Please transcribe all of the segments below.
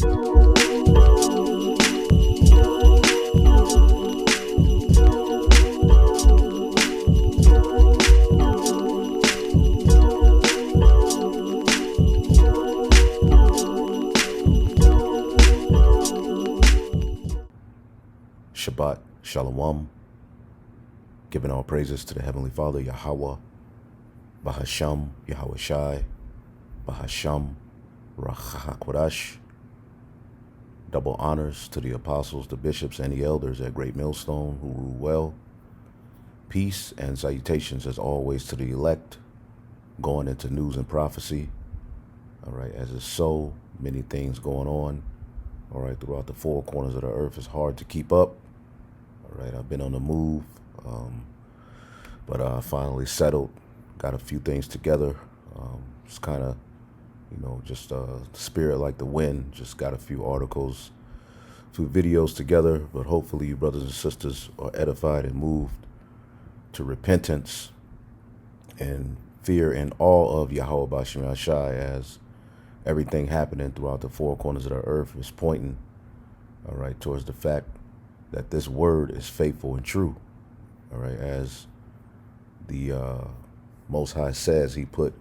Shabbat Shalom, giving all praises to the Heavenly Father, Yahweh, Bahasham, Yahweh Shai, Bahasham, Rachakodash. Double honors to the apostles, the bishops, and the elders at Great Millstone who rule well. Peace and salutations as always to the elect, going into news and prophecy. All right, as there's so many things going on, all right, throughout the four corners of the earth, it's hard to keep up. All right, I've been on the move, but I finally settled, got a few things together. It's kind of, just spirit like the wind, just got a few articles, few videos together, but hopefully you brothers and sisters are edified and moved to repentance and fear and awe of Yahweh Bashim Yashai, as everything happening throughout the four corners of the earth is pointing, all right, towards the fact that this word is faithful and true. All right, as the Most High says, he put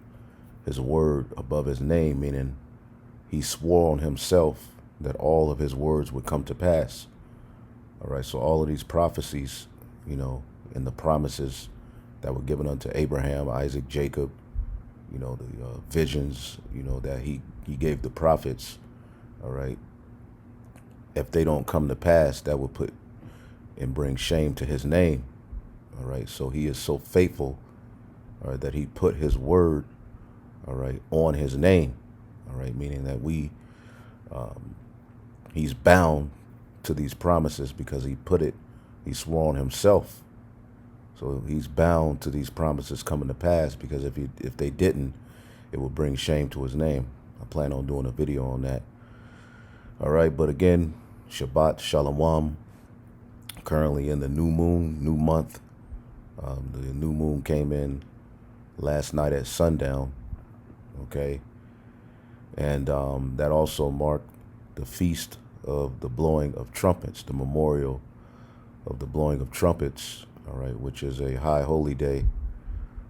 his word above his name, meaning he swore on himself that all of his words would come to pass. All right, so all of these prophecies, and the promises that were given unto Abraham, Isaac, Jacob, the visions, that he gave the prophets, all right, if they don't come to pass, that would put and bring shame to his name. All right, so he is so faithful, all right, that he put his word, all right, on his name. All right, meaning that he's bound to these promises because he swore on himself. So he's bound to these promises coming to pass, because if they didn't, it would bring shame to his name. I plan on doing a video on that. All right, but again, Shabbat Shalom. Currently in the new moon, new month. The new moon came in last night at sundown. Okay, and that also marked the feast of the blowing of trumpets, the memorial of the blowing of trumpets. All right, which is a high holy day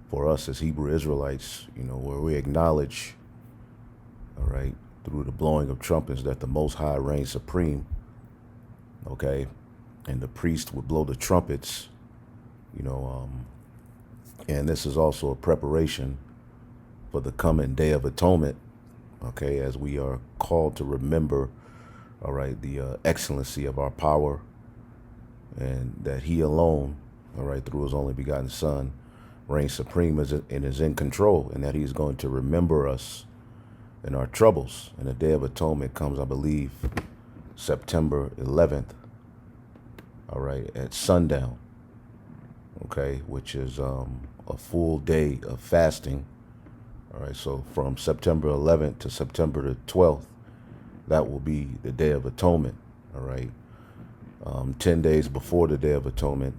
for us as Hebrew Israelites, where we acknowledge, all right, through the blowing of trumpets, that the Most High reigns supreme. Okay, and the priest would blow the trumpets, and this is also a preparation for the coming Day of Atonement. Okay, as we are called to remember, all right, the excellency of our power, and that he alone, all right, through his only begotten Son, reigns supreme and is in control, and that he's going to remember us in our troubles. And the Day of Atonement comes, I believe, September 11th, all right, at sundown, okay, which is a full day of fasting. All right, so from September 11th to September the 12th, that will be the Day of Atonement. All right, 10 days before the Day of Atonement,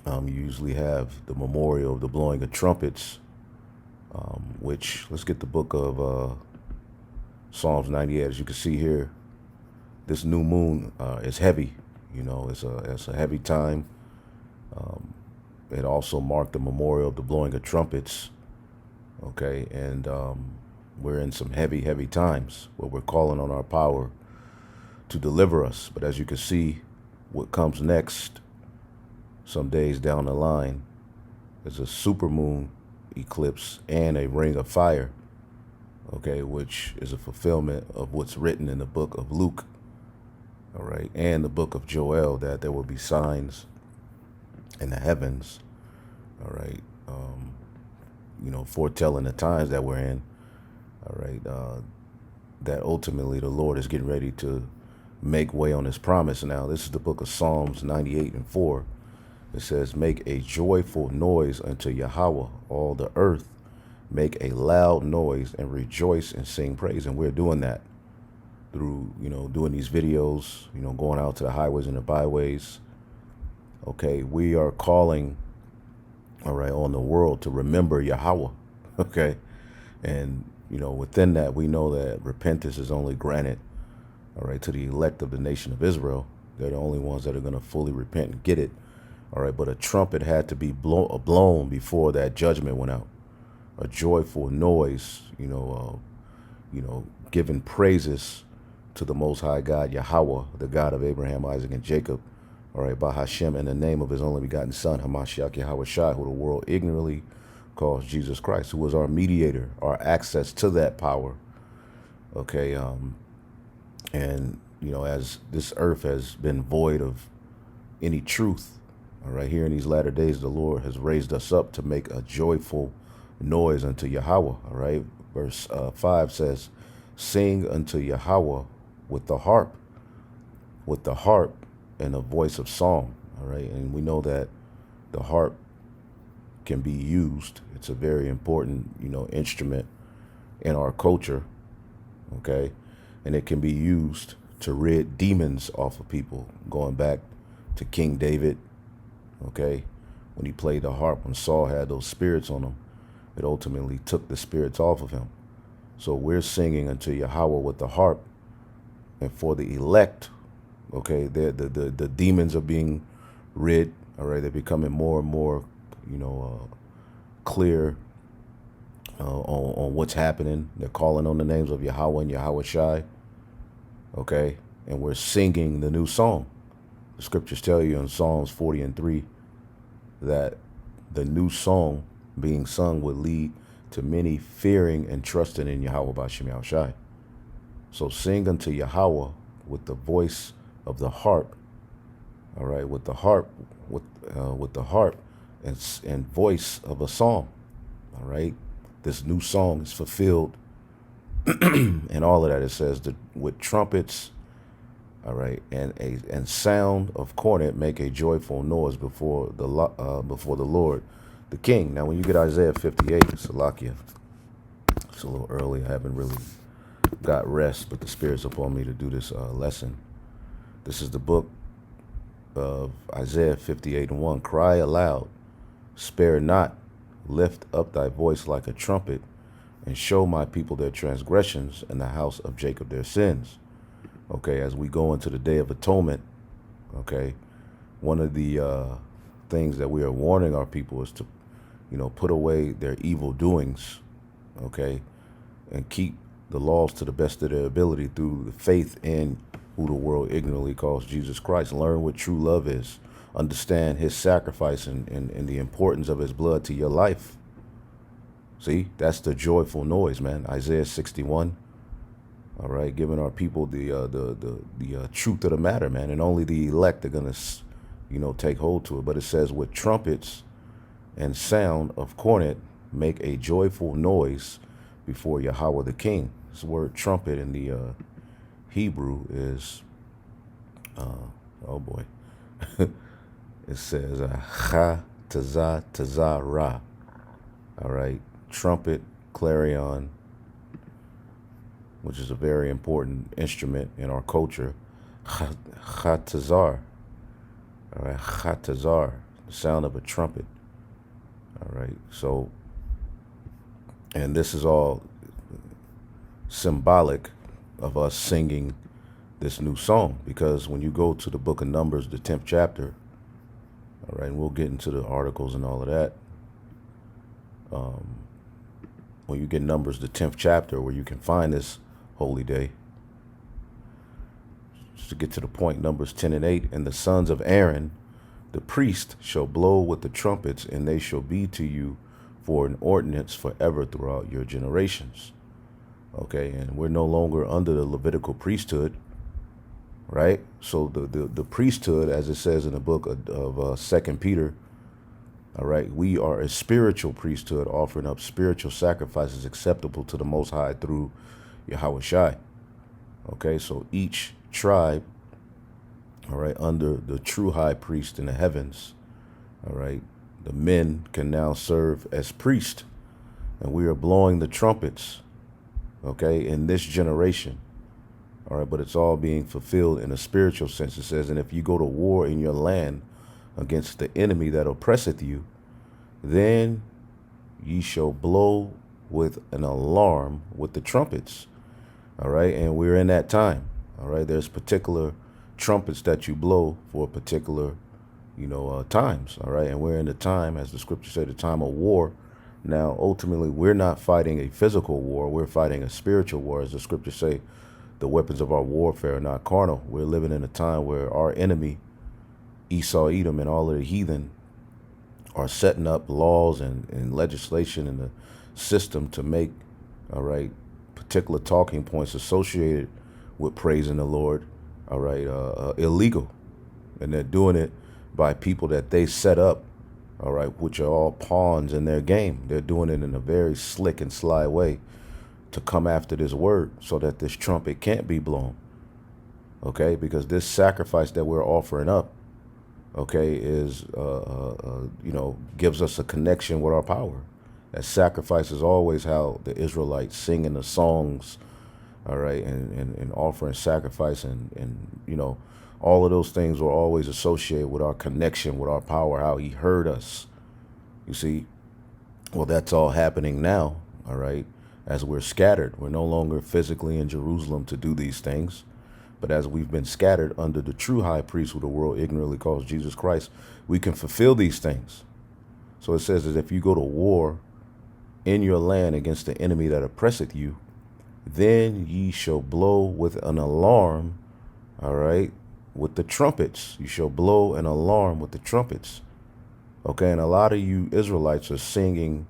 you usually have the memorial of the blowing of trumpets, which, let's get the book of Psalms 98. As you can see here, this new moon is heavy. It's a heavy time. It also marked the memorial of the blowing of trumpets. Okay, and we're in some heavy times where we're calling on our power to deliver us. But as you can see, what comes next, some days down the line, is a supermoon eclipse and a ring of fire. Okay, which is a fulfillment of what's written in the book of Luke. All right, and the book of Joel, that there will be signs in the heavens. All right, foretelling the times that we're in. All right, that ultimately the Lord is getting ready to make way on his promise. Now, this is the book of Psalms 98 and 4. It says, "Make a joyful noise unto Yahweh, all the earth. Make a loud noise and rejoice and sing praise." And we're doing that through, doing these videos, going out to the highways and the byways. Okay, we are calling, all right, on the world to remember Yahweh. Okay, and, within that, we know that repentance is only granted, all right, to the elect of the nation of Israel. They're the only ones that are going to fully repent and get it. All right, but a trumpet had to be blown before that judgment went out. A joyful noise, giving praises to the Most High God, Yahweh, the God of Abraham, Isaac, and Jacob. All right, by Hashem, in the name of his only begotten Son, Hamashiach Yahweh Shai, who the world ignorantly calls Jesus Christ, who was our mediator, our access to that power. Okay, and, as this earth has been void of any truth, all right, here in these latter days, the Lord has raised us up to make a joyful noise unto Yahweh. All right, verse 5 says, sing unto Yahweh with the harp and a voice of song. All right, and we know that the harp can be used. It's a very important, instrument in our culture. Okay, and it can be used to rid demons off of people, going back to King David. Okay, when he played the harp, when Saul had those spirits on him, it ultimately took the spirits off of him. So we're singing unto Yahweh with the harp, and for the elect, okay, the demons are being rid. All right, they're becoming more and more, clear on what's happening. They're calling on the names of Yahweh and Yahweh Shai. Okay, and we're singing the new song. The scriptures tell you in Psalms 40:3 that the new song being sung would lead to many fearing and trusting in Yahweh B'Shem Yahweh Shai. So sing unto Yahweh with the voice of the harp. All right, with the harp, with the harp and voice of a psalm. All right, this new song is fulfilled, and all of that. It says that with trumpets. All right, and sound of cornet make a joyful noise before the Lord, the King. Now, when you get Isaiah 58, Salakia, it's a little early. I haven't really got rest, but the Spirit's upon me to do this lesson. This is the book of Isaiah 58:1. Cry aloud, spare not, lift up thy voice like a trumpet, and show my people their transgressions and the house of Jacob their sins. Okay, as we go into the Day of Atonement, okay, one of the things that we are warning our people is to, put away their evil doings, okay, and keep the laws to the best of their ability through the faith in who the world ignorantly calls Jesus Christ. Learn what true love is. Understand his sacrifice and the importance of his blood to your life. See, that's the joyful noise, man. Isaiah 61. All right, giving our people the truth of the matter, man, and only the elect are gonna, take hold to it. But it says, with trumpets and sound of cornet, make a joyful noise before Yahweh the King. This word trumpet in the Hebrew is, oh boy, it says cha tazah tazah ra. All right, trumpet, clarion, which is a very important instrument in our culture. Chatazar. All right, chatazar, the sound of a trumpet. All right, so, and this is all symbolic of us singing this new song, because when you go to the book of Numbers, the 10th chapter, all right, and we'll get into the articles and all of that. When you get Numbers, the 10th chapter, where you can find this holy day. Just to get to the point, Numbers 10:8, and the sons of Aaron, the priest, shall blow with the trumpets, and they shall be to you for an ordinance forever throughout your generations. Okay, and we're no longer under the Levitical priesthood, right? So the priesthood, as it says in the book of 2 Peter, all right, we are a spiritual priesthood, offering up spiritual sacrifices acceptable to the Most High through Yahweh Shai. Okay, so each tribe, all right, under the true high priest in the heavens, all right, the men can now serve as priest, and we are blowing the trumpets, okay, in this generation. All right, but it's all being fulfilled in a spiritual sense. It says, and if you go to war in your land against the enemy that oppresseth you, then ye shall blow with an alarm with the trumpets. All right, and we're in that time. All right. There's particular trumpets that you blow for particular, times. All right. And we're in the time, as the scripture said, the time of war. Now, ultimately, we're not fighting a physical war. We're fighting a spiritual war. As the scriptures say, the weapons of our warfare are not carnal. We're living in a time where our enemy, Esau, Edom, and all of the heathen are setting up laws and legislation in the system to make, all right, particular talking points associated with praising the Lord, all right, illegal. And they're doing it by people that they set up, all right, which are all pawns in their game. They're doing it in a very slick and sly way to come after this word so that this trumpet can't be blown, okay? Because this sacrifice that we're offering up, okay, is, gives us a connection with our power. That sacrifice is always how the Israelites sing in the songs, all right, and offering sacrifice and all of those things were always associated with our connection with our power, how he heard us. You see, well, that's all happening now, all right, as we're scattered. We're no longer physically in Jerusalem to do these things, but as we've been scattered under the true high priest who the world ignorantly calls Jesus Christ, we can fulfill these things. So it says that if you go to war in your land against the enemy that oppresseth you, then ye shall blow with an alarm, all right, with the trumpets. You shall blow an alarm with the trumpets. Okay, and a lot of you Israelites are singing,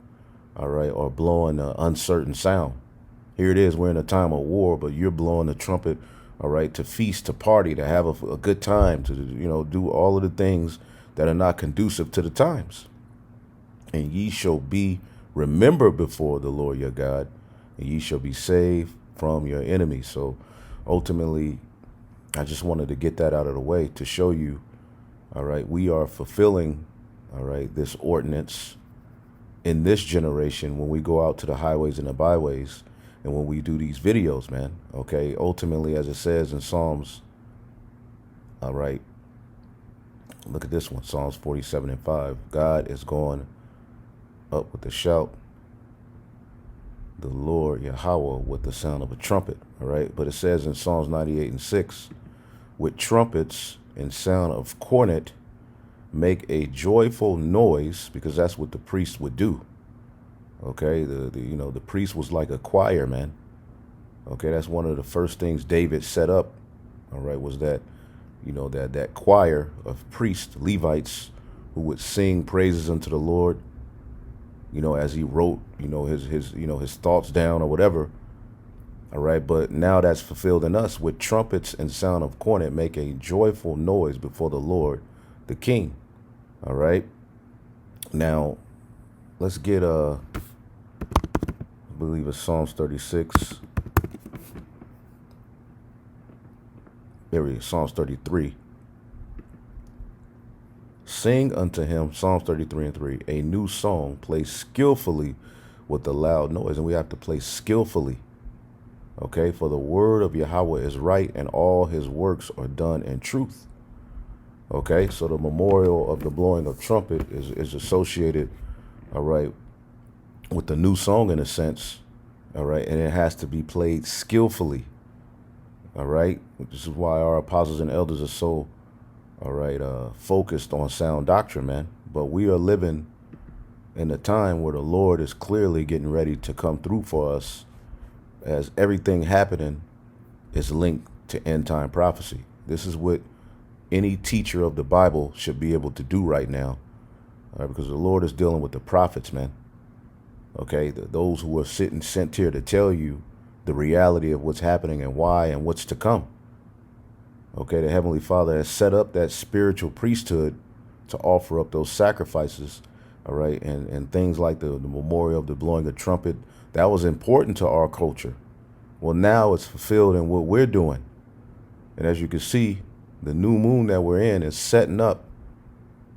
all right, or blowing an uncertain sound. Here it is, we're in a time of war, but you're blowing the trumpet, all right, to feast, to party, to have a good time, to, do all of the things that are not conducive to the times. And ye shall be remembered before the Lord your God, and ye shall be saved from your enemies. So ultimately, I just wanted to get that out of the way to show you, all right, we are fulfilling, all right, this ordinance in this generation when we go out to the highways and the byways and when we do these videos, man. Okay, ultimately, as it says in Psalms, all right, look at this one, Psalms 47:5. God is going up with a shout, the Lord Yahweh with the sound of a trumpet, all right? But it says in Psalms 98:6, with trumpets and sound of cornet, make a joyful noise, because that's what the priest would do. Okay, the priest was like a choir, man. Okay, that's one of the first things David set up, all right, was that, that choir of priests, Levites, who would sing praises unto the Lord, as he wrote, his thoughts down or whatever. All right, but now that's fulfilled in us with trumpets and sound of cornet, make a joyful noise before the Lord, the King. All right. Now, let's get I believe it's Psalms 36. There we go, Psalms 33. Sing unto him, Psalms 33:3, a new song, play skillfully with a loud noise. And we have to play skillfully. Okay, for the word of Yahweh is right, and all his works are done in truth. Okay, so the memorial of the blowing of trumpet is associated, all right, with the new song in a sense, all right, and it has to be played skillfully, all right. This is why our apostles and elders are so, all right, focused on sound doctrine, man. But we are living in a time where the Lord is clearly getting ready to come through for us, as everything happening is linked to end time prophecy. This is what any teacher of the Bible should be able to do right now, because the Lord is dealing with the prophets, man. Okay, those who are sent here to tell you the reality of what's happening and why and what's to come. Okay, the Heavenly Father has set up that spiritual priesthood to offer up those sacrifices, all right, and things like the memorial of the blowing of trumpet. That was important to our culture. Well, now it's fulfilled in what we're doing. And as you can see, the new moon that we're in is setting up,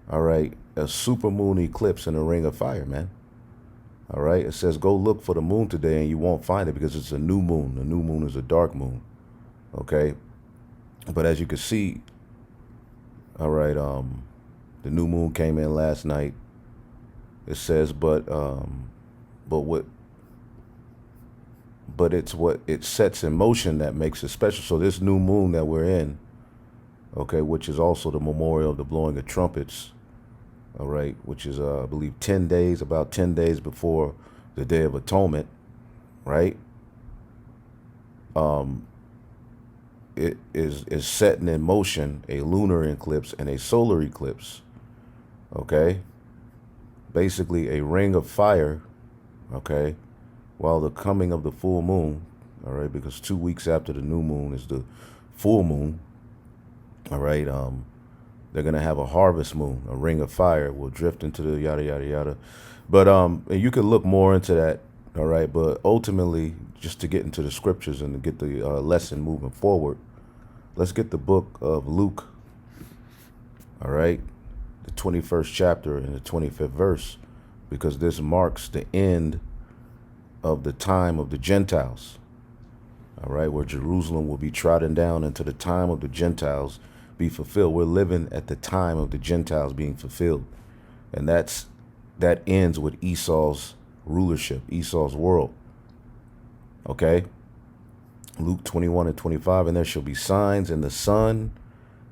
all right, a super moon eclipse in a ring of fire, man. All right, it says go look for the moon today and you won't find it because it's a new moon. The new moon is a dark moon. Okay, but as you can see, all right, the new moon came in last night. It says, but what but it's what it sets in motion that makes it special. So this new moon that we're in, okay, which is also the memorial of the blowing of trumpets, all right, which is, I believe, 10 days, about 10 days before the Day of Atonement, right? It is setting in motion a lunar eclipse and a solar eclipse, okay? Basically a ring of fire, okay, while the coming of the full moon, all right, because 2 weeks after the new moon is the full moon, all right, they're gonna have a harvest moon, a ring of fire will drift into the yada yada yada. But and you could look more into that, all right. But ultimately, just to get into the scriptures and to get the lesson moving forward, let's get the book of Luke, all right, the 21st chapter and the 25th verse, because this marks the end of the time of the Gentiles, all right, where Jerusalem will be trodden down into the time of the Gentiles be fulfilled. We're living at the time of the Gentiles being fulfilled. And that ends with Esau's rulership, Esau's world. Okay? Luke 21 and 25, and there shall be signs in the sun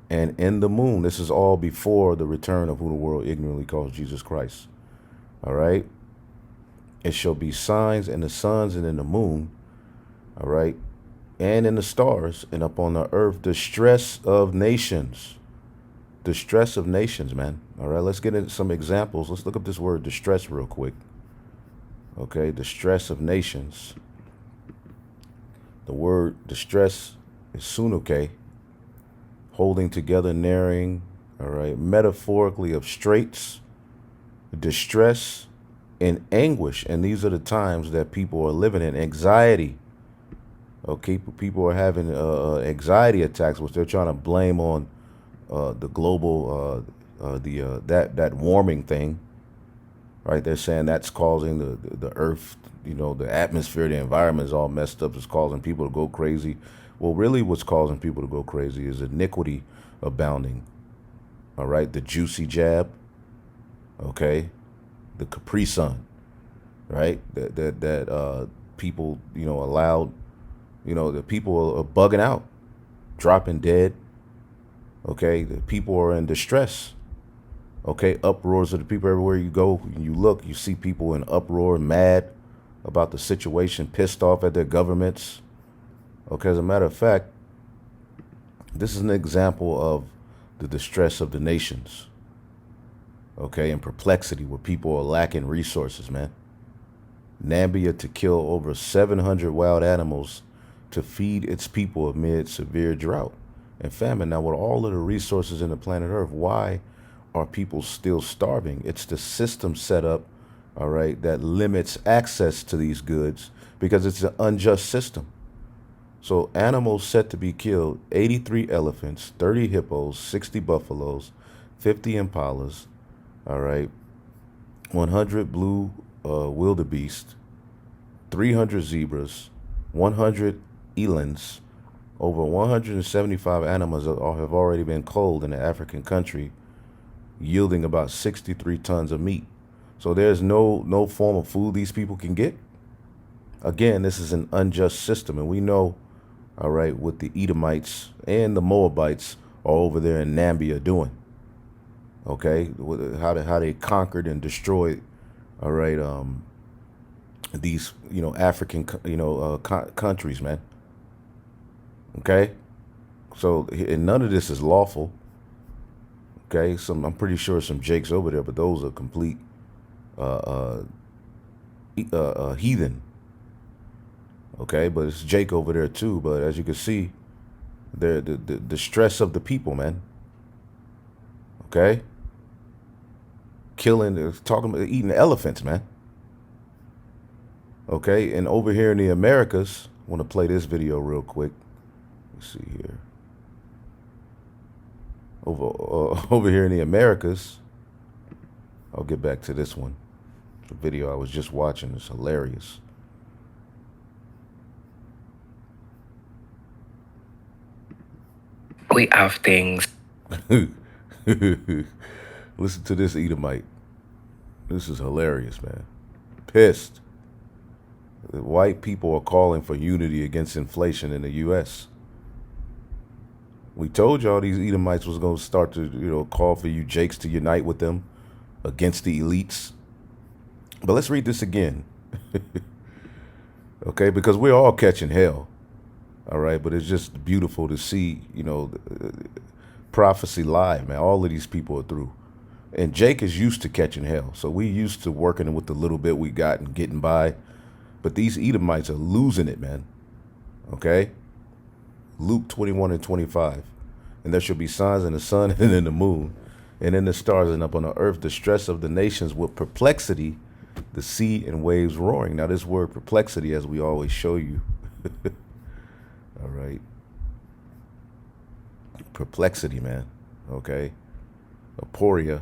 and in the moon. This is all before the return of who the world ignorantly calls Jesus Christ. All right? It shall be signs in the suns and in the moon. All right? And in the stars, and upon the earth, distress of nations. Distress of nations, man. All right, let's get into some examples. Let's look up this word distress real quick. Okay, distress of nations. The word distress is sunuke, holding together, narrowing, all right, metaphorically of straits, distress, and anguish. And these are the times that people are living in. Anxiety. Okay, people are having anxiety attacks, which they're trying to blame on the global, that warming thing, right? They're saying that's causing the earth, the atmosphere, the environment is all messed up. It's causing people to go crazy. Well, really what's causing people to go crazy is iniquity abounding, all right? The juicy jab, okay? The Capri Sun, right? That people, allowed, the people are bugging out, dropping dead. Okay, the people are in distress. Okay, uproars of the people everywhere you go. You look, you see people in uproar, mad about the situation, pissed off at their governments. Okay, as a matter of fact, this is an example of the distress of the nations. Okay, and perplexity where people are lacking resources, man. Nambia to kill over 700 wild animals to feed its people amid severe drought and famine. Now, with all of the resources in the planet Earth, why are people still starving? It's the system set up, all right, that limits access to these goods because it's an unjust system. So animals set to be killed: 83 elephants, 30 hippos, 60 buffaloes, 50 impalas, all right, 100 blue wildebeest, 300 zebras, 100 elands. Over 175 animals have already been culled in the African country, yielding about 63 tons of meat. So there's no form of food these people can get. Again, this is an unjust system, and we know, all right, what the Edomites and the Moabites are over there in Nambia doing. Okay, how they conquered and destroyed, all right, these African countries, man. Okay, so and none of this is lawful. Okay, I'm pretty sure some Jakes over there, but those are complete heathen. Okay, but it's Jake over there too. But as you can see, the stress of the people, man. Okay, talking about eating elephants, man. Okay, and over here in the Americas, I want to play this video real quick. Let's see here. Over here in the Americas, I'll get back to this one. The video I was just watching is hilarious. We have things. Listen to this Edomite. This is hilarious, man. Pissed. The white people are calling for unity against inflation in the U.S. We told y'all these Edomites was going to start to, call for you Jakes to unite with them against the elites. But let's read this again. Okay, because we're all catching hell. All right, but it's just beautiful to see, prophecy live, man. All of these people are through. And Jake is used to catching hell. So we used to working with the little bit we got and getting by. But these Edomites are losing it, man. Okay? Luke 21:25. And there shall be signs in the sun and in the moon and in the stars and up on the earth, distress of the nations with perplexity, the sea and waves roaring. Now this word perplexity, as we always show you. All right. Perplexity, man. Okay. Aporia,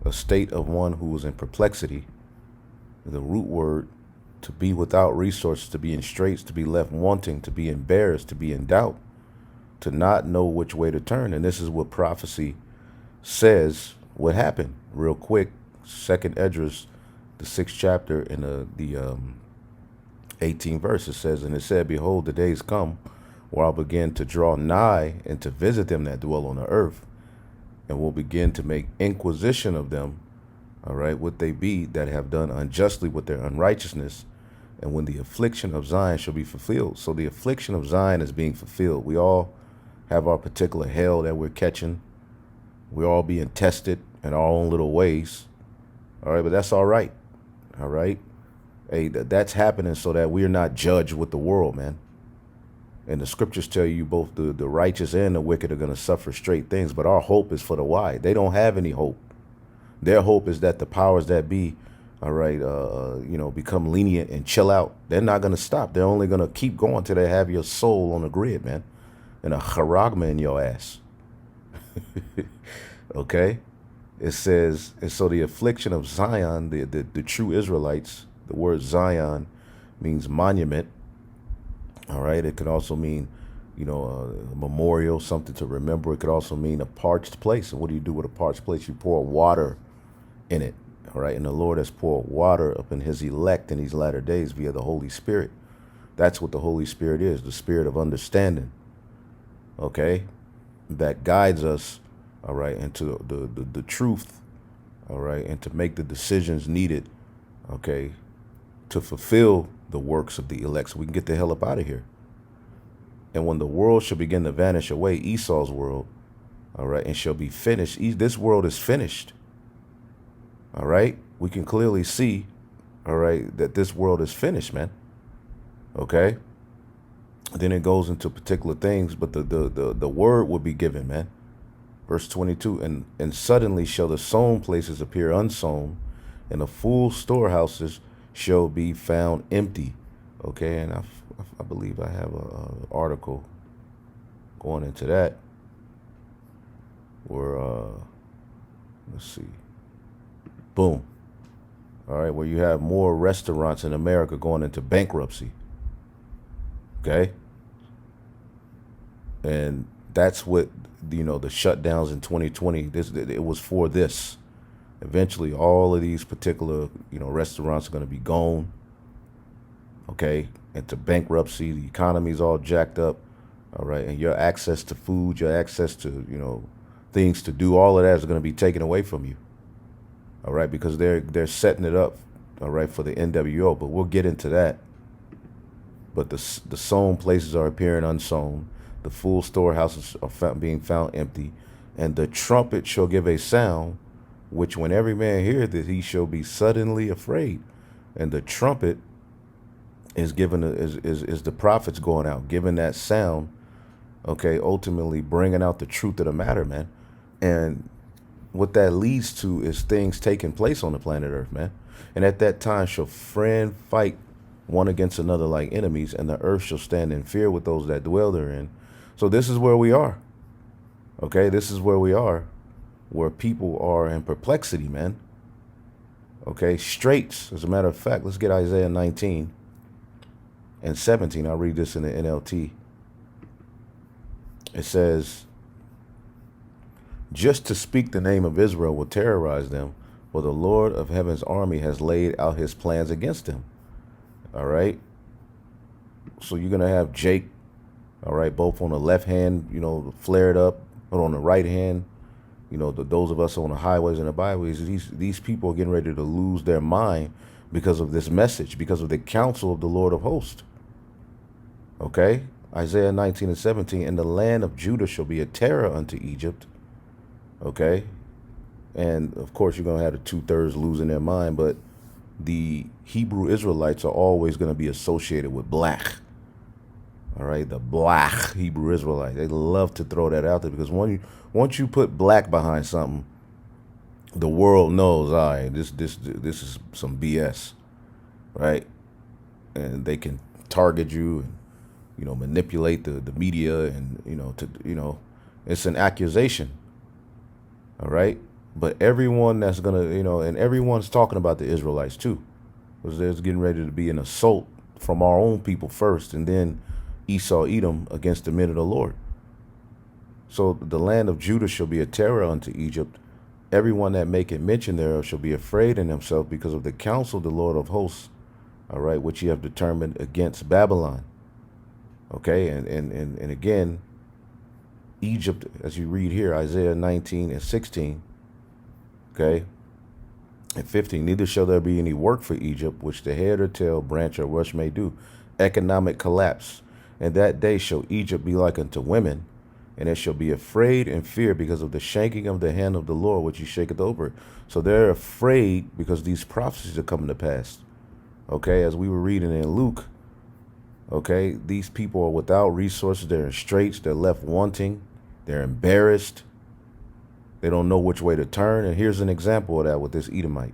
a state of one who is in perplexity. The root word, to be without resources, to be in straits, to be left wanting, to be embarrassed, to be in doubt, to not know which way to turn. And this is what prophecy says would happen. Real quick, 2nd Esdras, the 6th chapter, in the 18th verse, it says, and it said, behold, the days come where I'll begin to draw nigh and to visit them that dwell on the earth, and will begin to make inquisition of them, all right, what they be that have done unjustly with their unrighteousness, and when the affliction of Zion shall be fulfilled. So the affliction of Zion is being fulfilled. We all have our particular hell that we're catching. We're all being tested in our own little ways. All right, but that's all right. All right. Hey, that's happening so that we're not judged with the world, man. And the scriptures tell you both the righteous and the wicked are going to suffer straight things. But our hope is for the wide. They don't have any hope. Their hope is that the powers that be, all right, become lenient and chill out. They're not going to stop. They're only going to keep going till they have your soul on the grid, man. And a charagma in your ass. Okay? It says, and so the affliction of Zion, the true Israelites, the word Zion means monument. All right. It could also mean, a memorial, something to remember. It could also mean a parched place. And what do you do with a parched place? You pour water in it. All right. And the Lord has poured water up in his elect in these latter days via the Holy Spirit. That's what the Holy Spirit is, the spirit of understanding. Okay. That guides us, all right, into the truth. All right. And to make the decisions needed, okay, to fulfill the works of the elect so we can get the hell up out of here. And when the world shall begin to vanish away, Esau's world, all right, and shall be finished. This world is finished. All right. We can clearly see, all right, that this world is finished, man. Okay. Then it goes into particular things, but the word will be given, man. Verse 22, and suddenly shall the sown places appear unsown, and the full storehouses shall be found empty. Okay, and I believe I have an article going into that where let's see, boom, all right, where you have more restaurants in America going into bankruptcy. Okay, and that's what the shutdowns in 2020. It was for this. Eventually, all of these particular, restaurants are going to be gone, okay, into bankruptcy. The economy's all jacked up, all right, and your access to food, your access to, things to do, all of that is going to be taken away from you, all right, because they're setting it up, all right, for the NWO. But we'll get into that. But the sown places are appearing unsown. The full storehouses are being found empty, and the trumpet shall give a sound, which when every man heareth it, he shall be suddenly afraid. And the trumpet is given is the prophets going out, giving that sound, okay, ultimately bringing out the truth of the matter, man. And what that leads to is things taking place on the planet Earth, man. And at that time shall friend fight one against another like enemies, and the earth shall stand in fear with those that dwell therein. So this is where we are. Okay, this is where we are, where people are in perplexity, man. Okay, straits. As a matter of fact, let's get Isaiah 19 and 17. I'll read this in the NLT. It says, just to speak the name of Israel will terrorize them, for the Lord of heaven's army has laid out his plans against them. All right. So you're going to have Jake, all right, both on the left hand, flared up, but on the right hand, those of us on the highways and the byways, these people are getting ready to lose their mind because of this message, because of the counsel of the Lord of hosts. Okay? Isaiah 19:17, and the land of Judah shall be a terror unto Egypt. Okay? And of course, you're going to have the 2/3 losing their mind, but the Hebrew Israelites are always going to be associated with black. All right, the black Hebrew Israelite. They love to throw that out there because once you put black behind something, the world knows, all right, this is some BS, right? And they can target you and manipulate the media and it's an accusation. All right, but everyone that's gonna and everyone's talking about the Israelites too, because there's getting ready to be an assault from our own people first, and then Esau, Edom against the men of the Lord. So the land of Judah shall be a terror unto Egypt. Everyone that maketh mention thereof shall be afraid in himself because of the counsel of the Lord of hosts, all right, which ye have determined against Babylon. Okay, and again, Egypt, as you read here, Isaiah 19:16, okay, and 15, neither shall there be any work for Egypt, which the head or tail, branch or rush may do. Economic collapse. And that day shall Egypt be like unto women, and it shall be afraid and fear because of the shaking of the hand of the Lord, which he shaketh over it. So they're afraid because these prophecies are coming to pass. Okay, as we were reading in Luke, okay, these people are without resources. They're in straits. They're left wanting. They're embarrassed. They don't know which way to turn. And here's an example of that with this Edomite.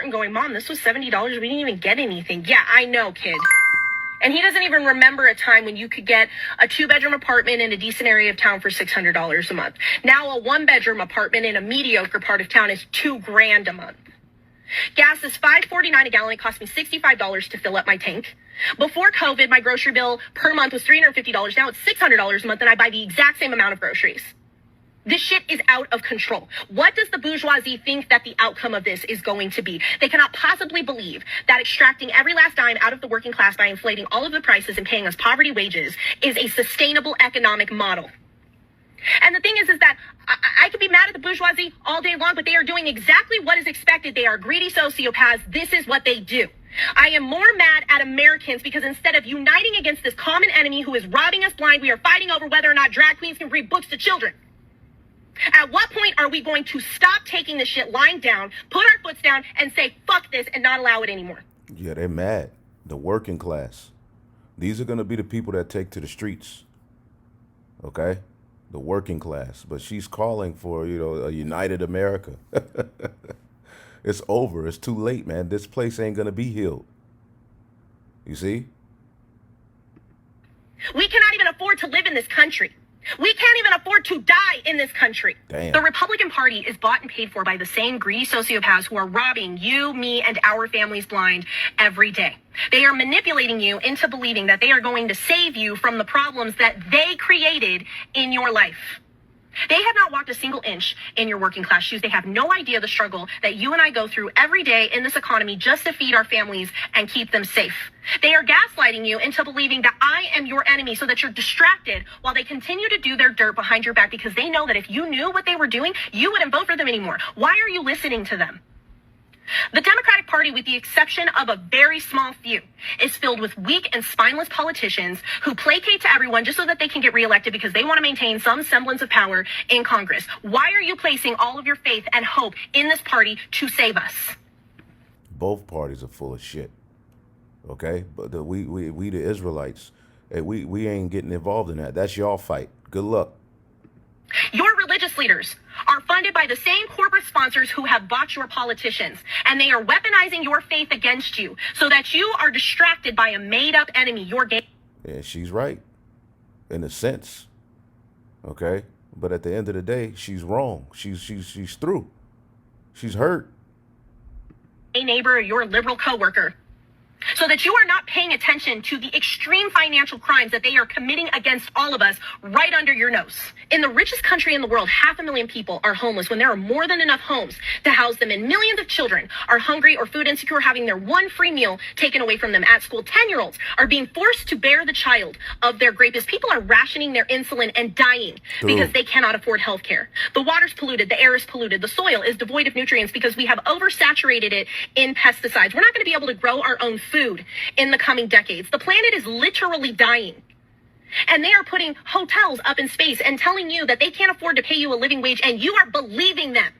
And going, Mom, this was $70. We didn't even get anything. Yeah, I know, kid. And he doesn't even remember a time when you could get a 2-bedroom apartment in a decent area of town for $600 a month. Now a 1-bedroom apartment in a mediocre part of town is $2,000 a month. Gas is $5.49 a gallon. It cost me $65 to fill up my tank. Before COVID, my grocery bill per month was $350. Now it's $600 a month, and I buy the exact same amount of groceries. This shit is out of control. What does the bourgeoisie think that the outcome of this is going to be? They cannot possibly believe that extracting every last dime out of the working class by inflating all of the prices and paying us poverty wages is a sustainable economic model. And the thing is that I could be mad at the bourgeoisie all day long, but they are doing exactly what is expected. They are greedy sociopaths. This is what they do. I am more mad at Americans because instead of uniting against this common enemy who is robbing us blind, we are fighting over whether or not drag queens can read books to children. At what point are we going to stop taking this shit lying down, put our foots down, and say, fuck this, and not allow it anymore? Yeah, they're mad. The working class. These are going to be the people that take to the streets. Okay? The working class. But she's calling for, a united America. It's over. It's too late, man. This place ain't going to be healed. You see? We cannot even afford to live in this country. We can't even afford to die in this country. Damn. The Republican Party is bought and paid for by the same greedy sociopaths who are robbing you, me, and our families blind every day. They are manipulating you into believing that they are going to save you from the problems that they created in your life. They have not walked a single inch in your working class shoes. They have no idea the struggle that you and I go through every day in this economy just to feed our families and keep them safe. They are gaslighting you into believing that I am your enemy so that you're distracted while they continue to do their dirt behind your back because they know that if you knew what they were doing, you wouldn't vote for them anymore. Why are you listening to them? The Democratic Party, with the exception of a very small few, is filled with weak and spineless politicians who placate to everyone just so that they can get reelected because they want to maintain some semblance of power in Congress. Why are you placing all of your faith and hope in this party to save us? Both parties are full of shit. Okay? But we the Israelites, we ain't getting involved in that. That's y'all fight. Good luck. Your religious leaders are funded by the same corporate sponsors who have bought your politicians, and they are weaponizing your faith against you so that you are distracted by a made-up enemy, your game. Yeah, she's right, in a sense. Okay? But at the end of the day, she's wrong. She's through. She's hurt. A neighbor or your liberal coworker. so that you are not paying attention to the extreme financial crimes that they are committing against all of us right under your nose. In the richest country in the world, 500,000 people are homeless when there are more than enough homes to house them, and millions of children are hungry or food insecure, having their one free meal taken away from them at school. 10-year-olds are being forced to bear the child of their rapist. People are rationing their insulin and dying because they cannot afford health care. The water's polluted, the air is polluted, the soil is devoid of nutrients because we have oversaturated it in pesticides. We're not going to be able to grow our own food in the coming decades. The planet is literally dying. And they are putting hotels up in space and telling you that they can't afford to pay you a living wage, and you are believing them.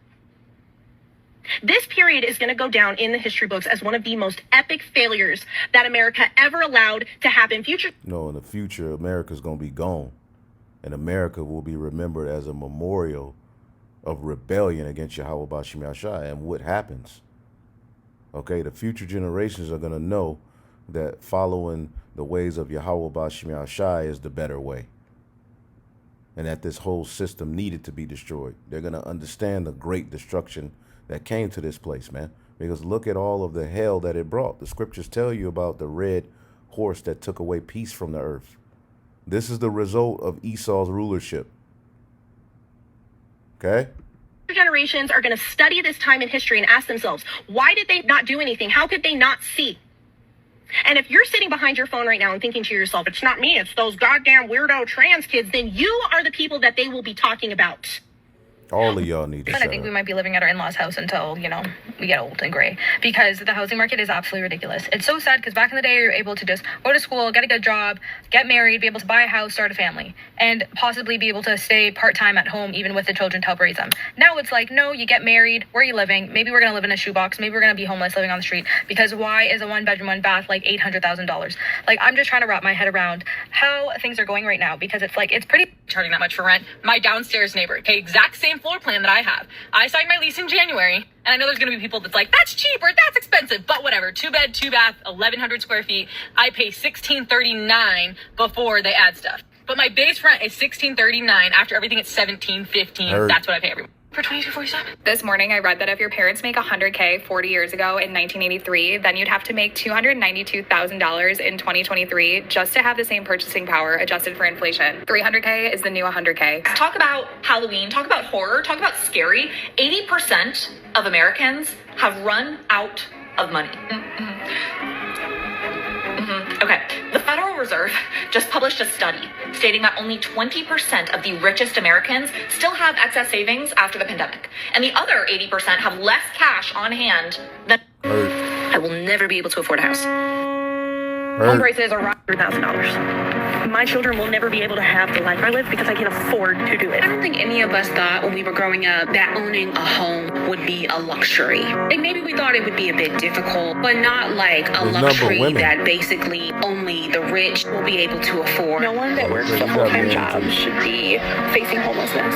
This period is going to go down in the history books as one of the most epic failures that America ever allowed to happen. No, in the future, America's going to be gone. And America will be remembered as a memorial of rebellion against Yahweh Bashim Yashai. And what happens? Okay, the future generations are going to know that following the ways of Yahweh Bashim Yashai is the better way. And that this whole system needed to be destroyed. They're going to understand the great destruction that came to this place, man. Because look at all of the hell that it brought. The scriptures tell you about the red horse that took away peace from the earth. This is the result of Esau's rulership. Okay? Generations are going to study this time in history and ask themselves, why did they not do anything? How could they not see? And if you're sitting behind your phone right now and thinking to yourself, it's not me, it's those goddamn weirdo trans kids, then you are the people that they will be talking about. All of y'all need to shut I think we might be living at our in-laws' house until, we get old and gray, because the housing market is absolutely ridiculous. It's so sad because back in the day, you're able to just go to school, get a good job, get married, be able to buy a house, start a family, and possibly be able to stay part-time at home, even with the children to help raise them. Now it's like, no, you get married, where are you living? Maybe we're going to live in a shoebox. Maybe we're going to be homeless living on the street, because why is a one-bedroom, one-bath like $800,000? Like, I'm just trying to wrap my head around how things are going right now, because it's like, it's pretty charging that much for rent. My downstairs neighbor paid exact same floor plan that I have. I signed my lease in January, and I know there's going to be people that's like, that's cheap or that's expensive, but whatever. 2-bed, 2-bath, 1,100 square feet. I pay $1,639 before they add stuff. But my base rent is $1,639. After everything, it's $1,715. That's what I pay every month. For $22.47. This morning, I read that if your parents make $100K 40 years ago in 1983, then you'd have to make $292,000 in 2023 just to have the same purchasing power adjusted for inflation. $300K is the new $100K. Talk about Halloween, talk about horror, talk about scary. 80% of Americans have run out of money. Okay, the Federal Reserve just published a study stating that only 20% of the richest Americans still have excess savings after the pandemic. And the other 80% have less cash on hand than... I will never be able to afford a house. Home prices are $100,000. My children will never be able to have the life I live because I can't afford to do it. I don't think any of us thought when we were growing up that owning a home would be a luxury. Like maybe we thought it would be a bit difficult, but not like a luxury that basically only the rich will be able to afford. No one that works a full-time job should be facing homelessness.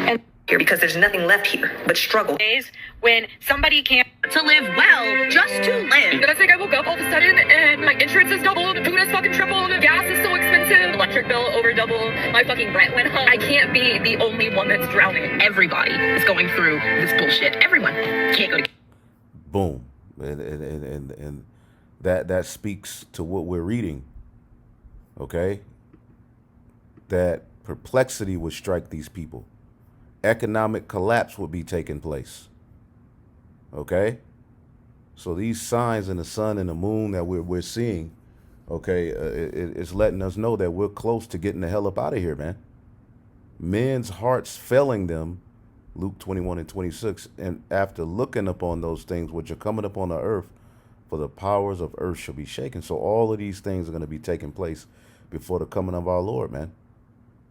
And here because there's nothing left here but struggle. Days when somebody can't to live well, just to live. And it's like I woke up all of a sudden and my insurance is doubled, food is fucking tripled, gas is so expensive, electric bill over double, my fucking rent went up. I can't be the only one that's drowning. Everybody is going through this bullshit. Everyone can't go to... Boom. And that speaks to what we're reading. Okay? That perplexity would strike these people. Economic collapse would be taking place. Okay? So these signs in the sun and the moon that we're seeing, okay, it's letting us know that we're close to getting the hell up out of here, man. Men's hearts failing them, Luke 21:26, and after looking upon those things which are coming upon the earth, for the powers of earth shall be shaken. So all of these things are going to be taking place before the coming of our Lord, man.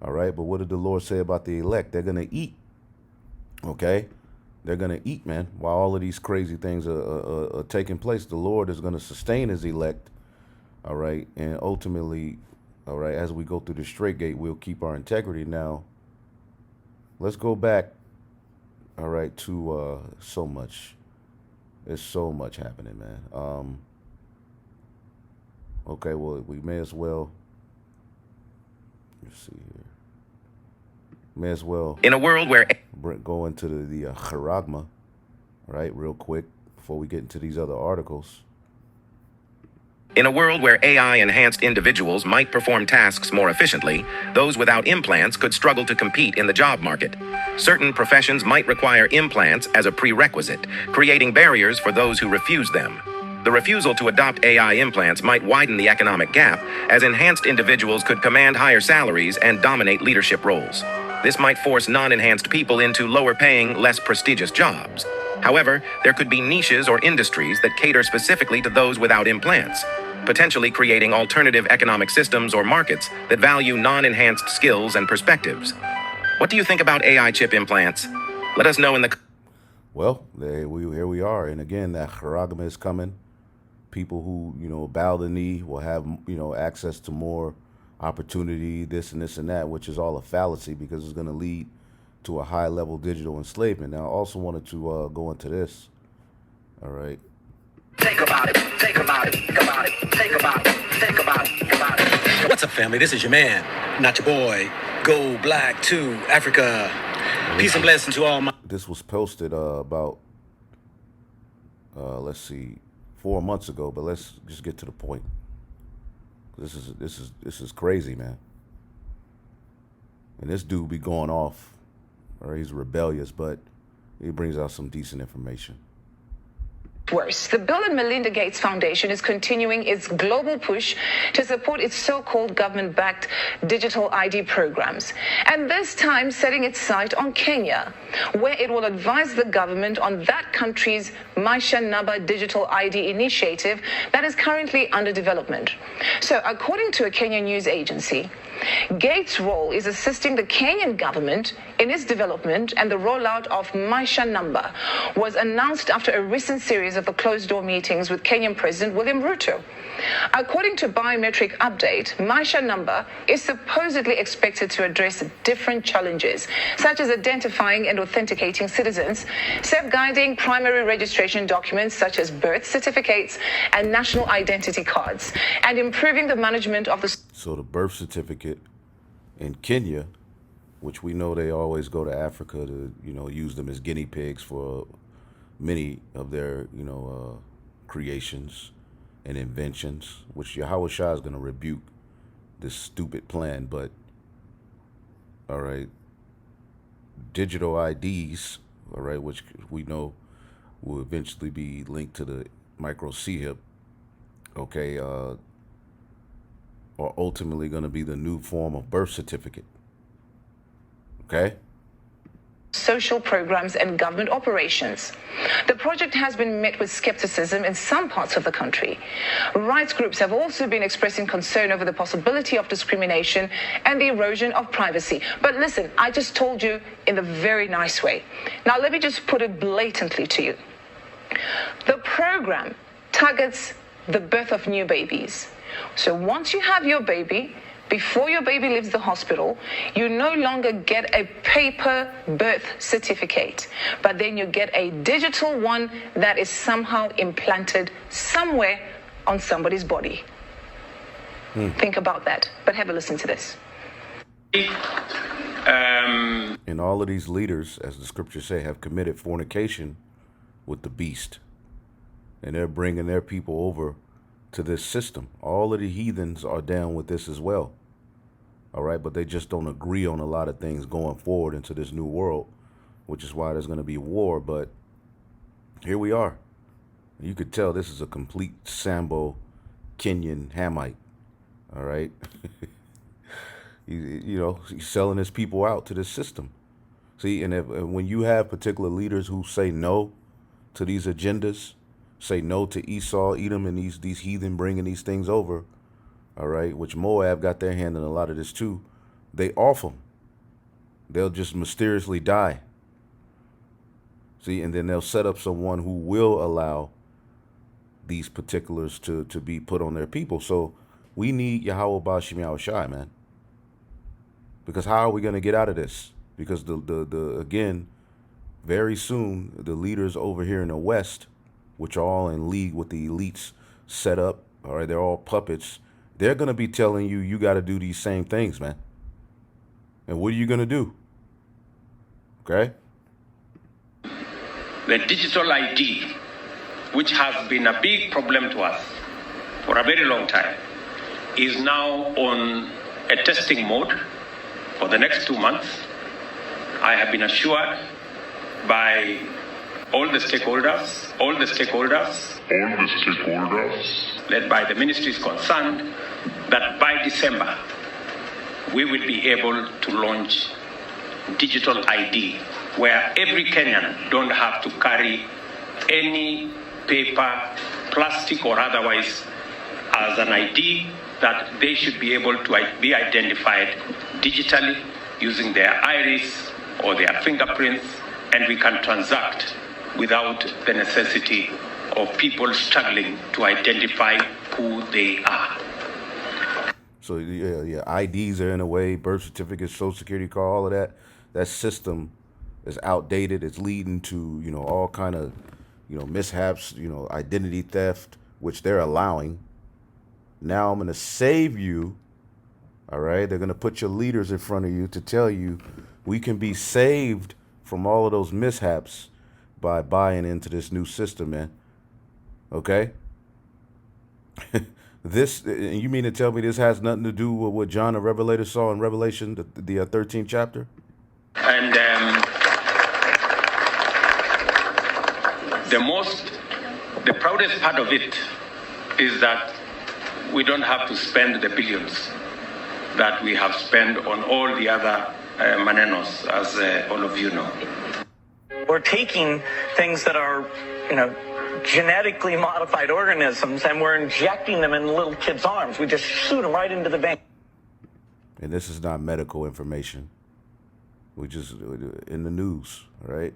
All right, but what did the Lord say about the elect? They're going to eat. Okay? They're going to eat, man. While all of these crazy things are taking place, the Lord is going to sustain his elect. All right? And ultimately, all right, as we go through the straight gate, we'll keep our integrity. Now, let's go back, all right, to so much. There's so much happening, man. Okay, well, we may as well... Let's see here. May as well In a world where go into the charagma, right, real quick before we get into these other articles. In a world where AI-enhanced individuals might perform tasks more efficiently, those without implants could struggle to compete in the job market. Certain professions might require implants as a prerequisite, creating barriers for those who refuse them. The refusal to adopt AI implants might widen the economic gap, as enhanced individuals could command higher salaries and dominate leadership roles. This might force non-enhanced people into lower-paying, less prestigious jobs. However, there could be niches or industries that cater specifically to those without implants, potentially creating alternative economic systems or markets that value non-enhanced skills and perspectives. What do you think about AI chip implants? Let us know in the... Well, here we are. And again, that charagma is coming. People who, bow the knee will have, access to more opportunity, this and this and that, which is all a fallacy because it's going to lead to a high-level digital enslavement. Now, I also wanted to go into this. All right. Think about it. Think about it. Think about it. Think about it. Think about it. Think about it. What's up, family? This is your man, not your boy. Go Black to Africa. Peace and blessings to all my... This was posted about, let's see, 4 months ago, but let's just get to the point. This is crazy, man. And this dude be going off, or he's rebellious, but he brings out some decent information. Worse, the Bill and Melinda Gates Foundation is continuing its global push to support its so-called government-backed digital ID programs, and this time setting its sight on Kenya, where it will advise the government on that country's Maisha Namba digital ID initiative that is currently under development. So, according to a Kenyan news agency, Gates' role is assisting the Kenyan government in its development, and the rollout of Maisha Namba was announced after a recent series of closed-door meetings with Kenyan President William Ruto. According to Biometric Update, Maisha Namba is supposedly expected to address different challenges, such as identifying and authenticating citizens, safeguarding primary registration documents such as birth certificates and national identity cards, and improving the management of the... So the birth certificate in Kenya, which we know they always go to Africa to, use them as guinea pigs for many of their, creations and inventions, which Yahweh Shah is going to rebuke this stupid plan. But, all right, digital IDs, all right, which we know will eventually be linked to the micro C-hip, okay, are ultimately going to be the new form of birth certificate, okay? Social programs and government operations. The project has been met with skepticism in some parts of the country. Rights groups have also been expressing concern over the possibility of discrimination and the erosion of privacy. But listen, I just told you in a very nice way. Now let me just put it blatantly to you. The program targets the birth of new babies. So once you have your baby, before your baby leaves the hospital, you no longer get a paper birth certificate, but then you get a digital one that is somehow implanted somewhere on somebody's body. Think about that, but have a listen to this. And all of these leaders, as the scriptures say, have committed fornication with the beast. And they're bringing their people over to this system. All of the heathens are down with this as well. All right, but they just don't agree on a lot of things going forward into this new world, which is why there's going to be war. But here we are. You could tell this is a complete Sambo Kenyan Hamite. All right. He's selling his people out to this system. See, and when you have particular leaders who say no to these agendas, say no to Esau, Edom, and these heathen bringing these things over, all right, which Moab got their hand in a lot of this too, they off them. They'll just mysteriously die. See, and then they'll set up someone who will allow these particulars to be put on their people. So we need Yahweh Bashim Yahweh Shai, man. Because how are we going to get out of this? Because again, very soon, the leaders over here in the West, which are all in league with the elites set up, all right, they're all puppets. They're going to be telling you, you got to do these same things, man. And what are you going to do? Okay? The digital ID, which has been a big problem to us, for a very long time, is now on a testing mode for the next 2 months. I have been assured by all the stakeholders, led by the ministries concerned, that by December, we will be able to launch digital ID, where every Kenyan don't have to carry any paper, plastic or otherwise, as an ID, that they should be able to be identified digitally using their iris or their fingerprints, and we can transact without the necessity of people struggling to identify who they are. So yeah, IDs are in a way, birth certificates, social security card, all of that. That system is outdated. It's leading to, all kind of, mishaps, identity theft, which they're allowing. Now I'm going to save you. All right. They're going to put your leaders in front of you to tell you we can be saved from all of those mishaps by buying into this new system, man. Okay. This, you mean to tell me this has nothing to do with what John the Revelator saw in Revelation, the 13th chapter? And the proudest part of it is that we don't have to spend the billions that we have spent on all the other manenos, as all of you know. We're taking things that are, genetically modified organisms, and we're injecting them in little kids' arms. We just shoot them right into the vein. And this is not medical information. We just in the news, right?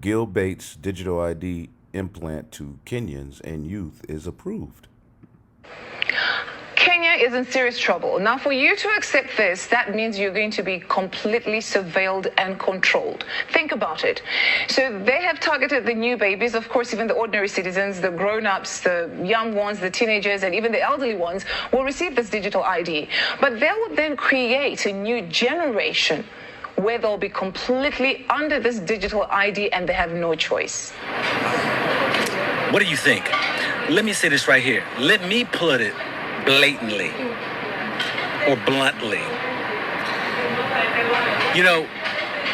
Gil Bates digital ID implant to Kenyans and youth is approved. Kenya is in serious trouble. Now, for you to accept this, that means you're going to be completely surveilled and controlled. Think about it. So they have targeted the new babies, of course, even the ordinary citizens, the grown-ups, the young ones, the teenagers, and even the elderly ones will receive this digital ID. But they will then create a new generation where they'll be completely under this digital ID and they have no choice. What do you think? Let me say this right here. Let me put it blatantly or bluntly.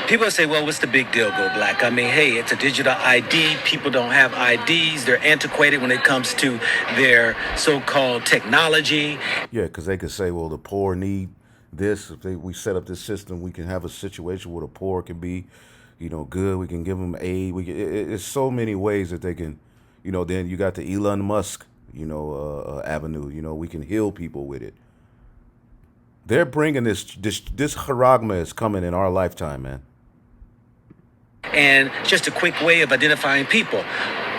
People say, well, what's the big deal, Go Black? I mean, hey, it's a digital ID. People don't have IDs. They're antiquated when it comes to their so-called technology. Yeah, because they could say, well, the poor need this. If we set up this system, we can have a situation where the poor can be, good. We can give them aid. It's so many ways that they can, then you got the Elon Musk avenue. We can heal people with it. They're bringing this charagma is coming in our lifetime, man. And just a quick way of identifying people.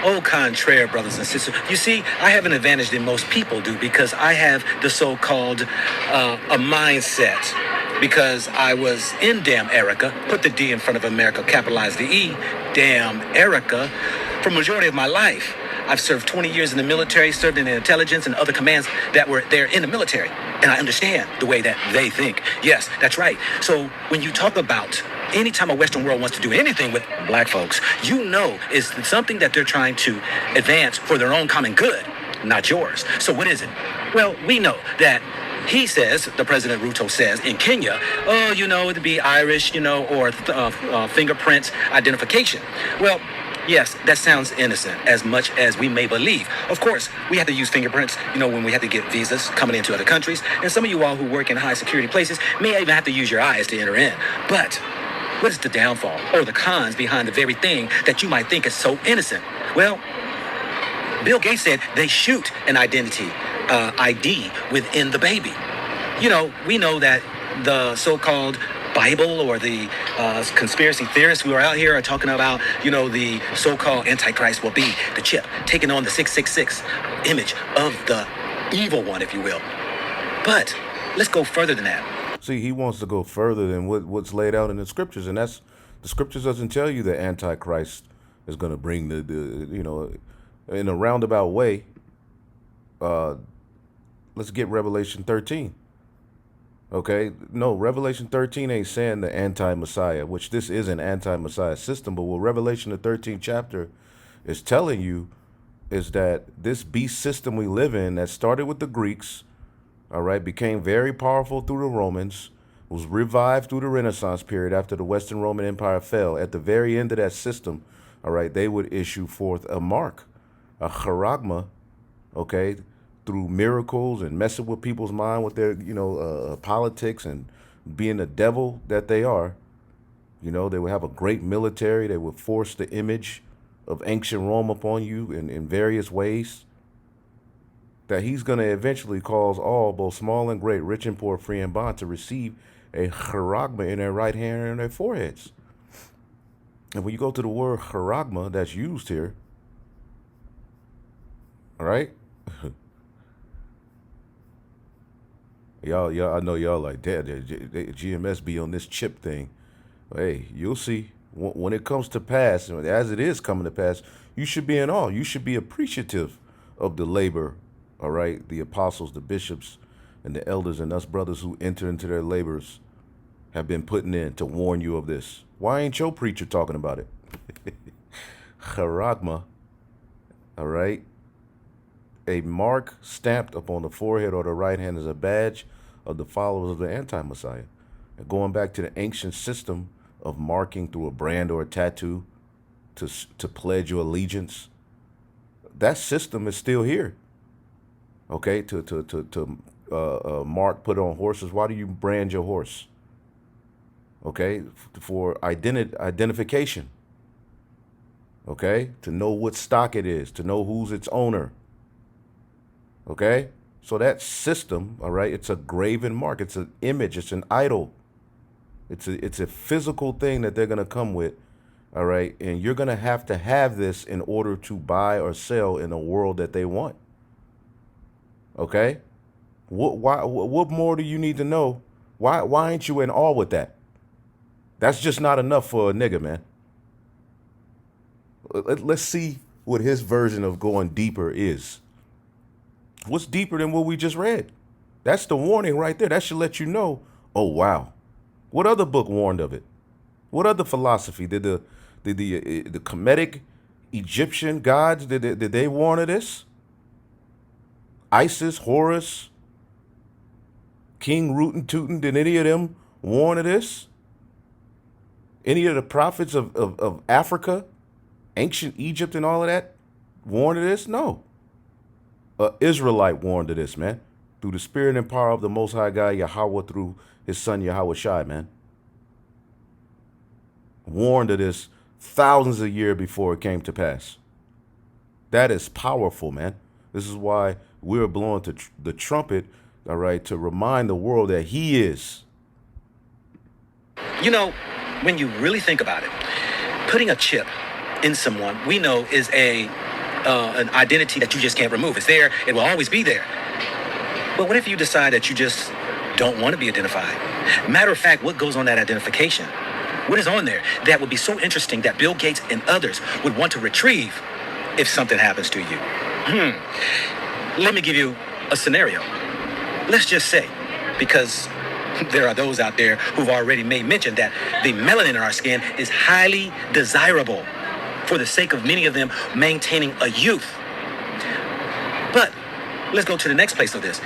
Au contraire, brothers and sisters. You see, I have an advantage than most people do because I have the so-called a mindset. Because I was in damn Erica, put the D in front of America, capitalize the E, damn Erica, for the majority of my life. I've served 20 years in the military, served in the intelligence and other commands that were there in the military. And I understand the way that they think. Yes, that's right. So when you talk about anytime a Western world wants to do anything with black folks, it's something that they're trying to advance for their own common good, not yours. So what is it? Well, we know that he says, the President Ruto says in Kenya, it'd be Irish, or fingerprints identification. Well, yes, that sounds innocent as much as we may believe. Of course, we have to use fingerprints, when we have to get visas coming into other countries. And some of you all who work in high security places may even have to use your eyes to enter in. But what is the downfall or the cons behind the very thing that you might think is so innocent? Well, Bill Gates said they shoot an identity ID within the baby. We know that the so-called Bible or the conspiracy theorists who are out here are talking about, the so-called Antichrist will be the chip, taking on the 666 image of the evil one, if you will. But let's go further than that. See, he wants to go further than what's laid out in the scriptures, and that's the scriptures doesn't tell you the Antichrist is going to bring the in a roundabout way. Let's get Revelation 13. Okay, no, Revelation 13 ain't saying the anti-Messiah, which this is an anti-Messiah system, but what Revelation the 13th chapter is telling you is that this beast system we live in that started with the Greeks, all right, became very powerful through the Romans, was revived through the Renaissance period after the Western Roman Empire fell. At the very end of that system, all right, they would issue forth a mark, a charagma, okay, through miracles and messing with people's mind with their, politics and being the devil that they are. They would have a great military. They would force the image of ancient Rome upon you in various ways. That he's going to eventually cause all, both small and great, rich and poor, free and bond, to receive a charagma in their right hand and their foreheads. And when you go to the word charagma that's used here, all right? Y'all, I know y'all like, Dad, GMS be on this chip thing. Hey, you'll see. When it comes to pass, as it is coming to pass, you should be in awe. You should be appreciative of the labor, all right? The apostles, the bishops, and the elders, and us brothers who enter into their labors have been putting in to warn you of this. Why ain't your preacher talking about it? Charagma, all right? A mark stamped upon the forehead or the right hand is a badge of the followers of the anti-Messiah. And going back to the ancient system of marking through a brand or a tattoo to pledge your allegiance, that system is still here. Okay, to mark, put on horses. Why do you brand your horse? Okay, for identification. Okay, to know what stock it is, to know who's its owner. Okay, so that system, all right, it's a graven mark. It's an image. It's an idol. It's a physical thing that they're gonna come with, all right, and you're gonna have this in order to buy or sell in a world that they want. Okay, what more do you need to know? Why ain't you in awe with that? That's just not enough for a nigga, man. Let's see what his version of going deeper is. What's deeper than what we just read? That's the warning right there. That should let you know, oh, wow. What other book warned of it? What other philosophy? Did the Kemetic Egyptian gods, did they warn of this? Isis, Horus, King Rootin' Tootin', did any of them warn of this? Any of the prophets of Africa, ancient Egypt and all of that warned of this? No. An Israelite warned of this, man. Through the spirit and power of the Most High God, Yahweh, through his son, Yahweh Shai, man. Warned of this thousands of years before it came to pass. That is powerful, man. This is why we're blowing to the trumpet, all right, to remind the world that he is. When you really think about it, putting a chip in someone, we know is an identity that you just can't remove. It's there. It will always be there. But what if you decide that you just don't want to be identified? Matter of fact, what goes on that identification? What is on there that would be so interesting that Bill Gates and others would want to retrieve if something happens to you? Let me give you a scenario. Let's just say, because there are those out there who've already made mention that the melanin in our skin is highly desirable for the sake of many of them maintaining a youth. But let's go to the next place of this.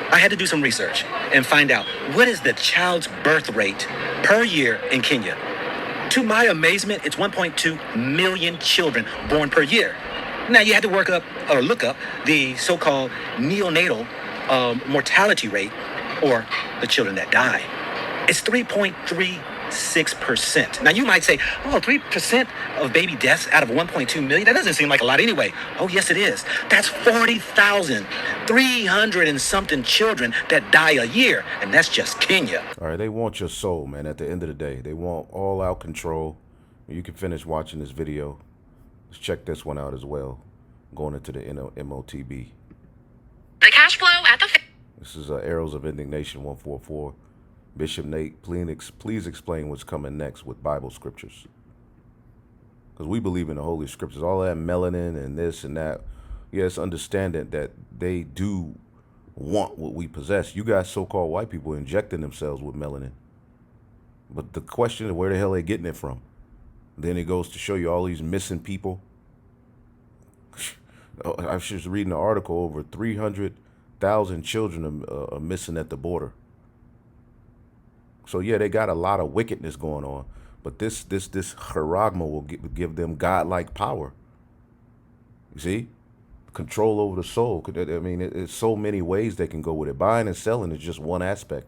I had to do some research and find out what is the child's birth rate per year in Kenya. To my amazement, it's 1.2 million children born per year. Now, you had to look up the so-called neonatal mortality rate, or the children that die. It's 3.36%. Now, you might say, 3% of baby deaths out of 1.2 million? That doesn't seem like a lot anyway. Oh, yes, it is. That's 40,300 and something children that die a year, and that's just Kenya. All right, they want your soul, man, at the end of the day. They want all-out control. You can finish watching this video. Let's check this one out as well, going into the MOTB. The cash flow at the... This is Arrows of Indignation 144. Bishop Nate, please explain what's coming next with Bible scriptures. Because we believe in the Holy Scriptures. All that melanin and this and that. Yes, understanding that they do want what we possess. You guys so-called white people injecting themselves with melanin. But the question is, where the hell are they getting it from? Then it goes to show you all these missing people. I was just reading an article, over 300,000 children are missing at the border. So yeah, they got a lot of wickedness going on, but this charagma will give them godlike power. You see, control over the soul. I mean, it's so many ways they can go with it. Buying and selling is just one aspect.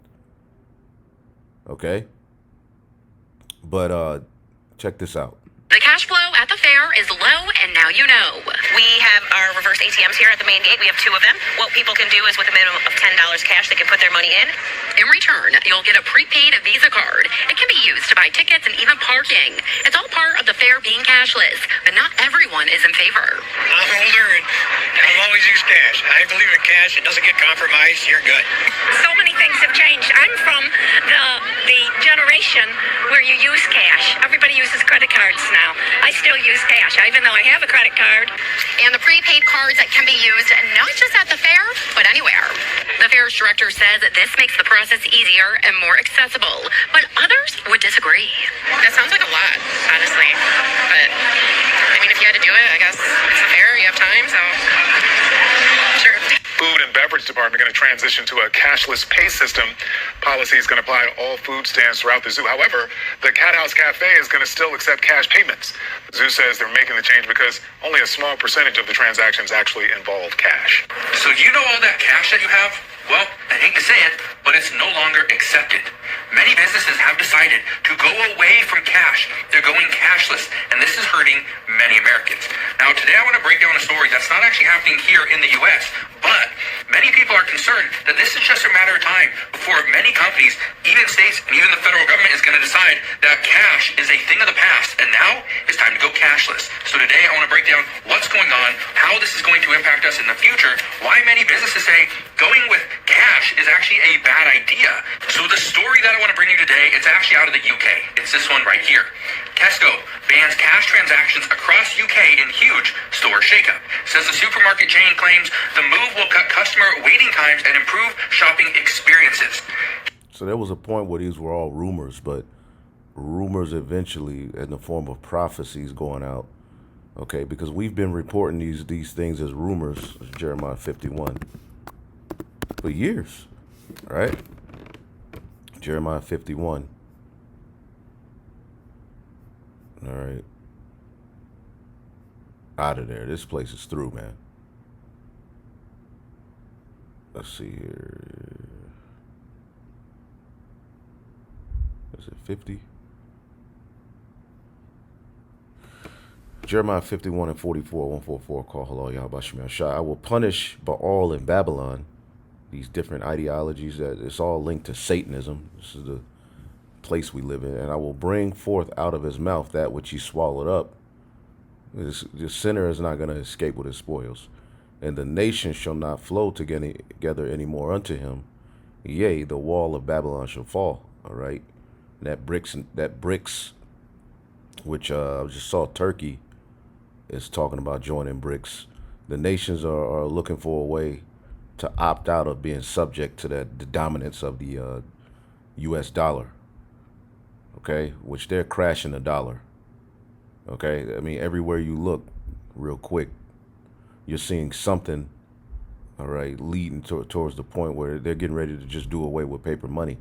Okay, but check this out. The cash flow at the fair is low, and now you know. We have our reverse ATMs here at the main gate. We have 2 of them. What people can do is with a minimum of $10 cash, they can put their money in. In return, you'll get a prepaid Visa card. It can be used to buy tickets and even parking. It's all part of the fair being cashless, but not everyone is in favor. I'm older and I'll always use cash. I believe in cash. It doesn't get compromised. You're good. So many things have changed. I'm from the generation where you use cash. Everybody uses credit cards now. I still use cash, even though I have a credit card. And the prepaid cards that can be used not just at the fair, but anywhere. The fair's director says that this makes the process easier and more accessible, but others would disagree. That sounds like a lot, honestly. But, I mean, if you had to do it, I guess it's the fair, you have time, so sure. Food and Beverage Department going to transition to a cashless pay system. Policy is going to apply to all food stands throughout the zoo. However, the Cat House Cafe is going to still accept cash payments. The zoo says they're making the change because only a small percentage of the transactions actually involve cash. So you know all that cash that you have? Well, I hate to say it, but it's no longer accepted. Many businesses have decided to go away from cash. They're going cashless, and this is hurting many Americans. Now, today I want to break down a story that's not actually happening here in the U.S., but many people are concerned that this is just a matter of time before many companies, even states, and even the federal government is going to decide that cash is a thing of the past, and now it's time to go cashless. So today I want to break down what's going on, how this is going to impact us in the future, why many businesses say going with cash is actually a bad idea. So the story that I want to bring you today, it's actually out of the UK. It's this one right here. Tesco bans cash transactions across UK in huge store shakeup. Says the supermarket chain claims the move will cut customer waiting times and improve shopping experiences. So there was a point where these were all rumors, but rumors eventually in the form of prophecies going out. Okay, because we've been reporting these things as rumors, Jeremiah 51, for years, right? Jeremiah 51. All right. Out of there. This place is through, man. Let's see here. Is it 50? Jeremiah 51 and 44, 144, call hello, Yahweh Shema Shai. I will punish Baal in Babylon. These different ideologies, that it's all linked to Satanism. This is the place we live in. And I will bring forth out of his mouth that which he swallowed up. The sinner is not going to escape with his spoils. And the nations shall not flow together anymore unto him. Yea, the wall of Babylon shall fall. All right. That bricks, which I just saw Turkey is talking about joining BRICS. The nations are looking for a way to opt out of being subject to the dominance of the U.S. dollar, okay, which they're crashing the dollar, okay? I mean, everywhere you look, real quick, you're seeing something, all right, leading towards the point where they're getting ready to just do away with paper money.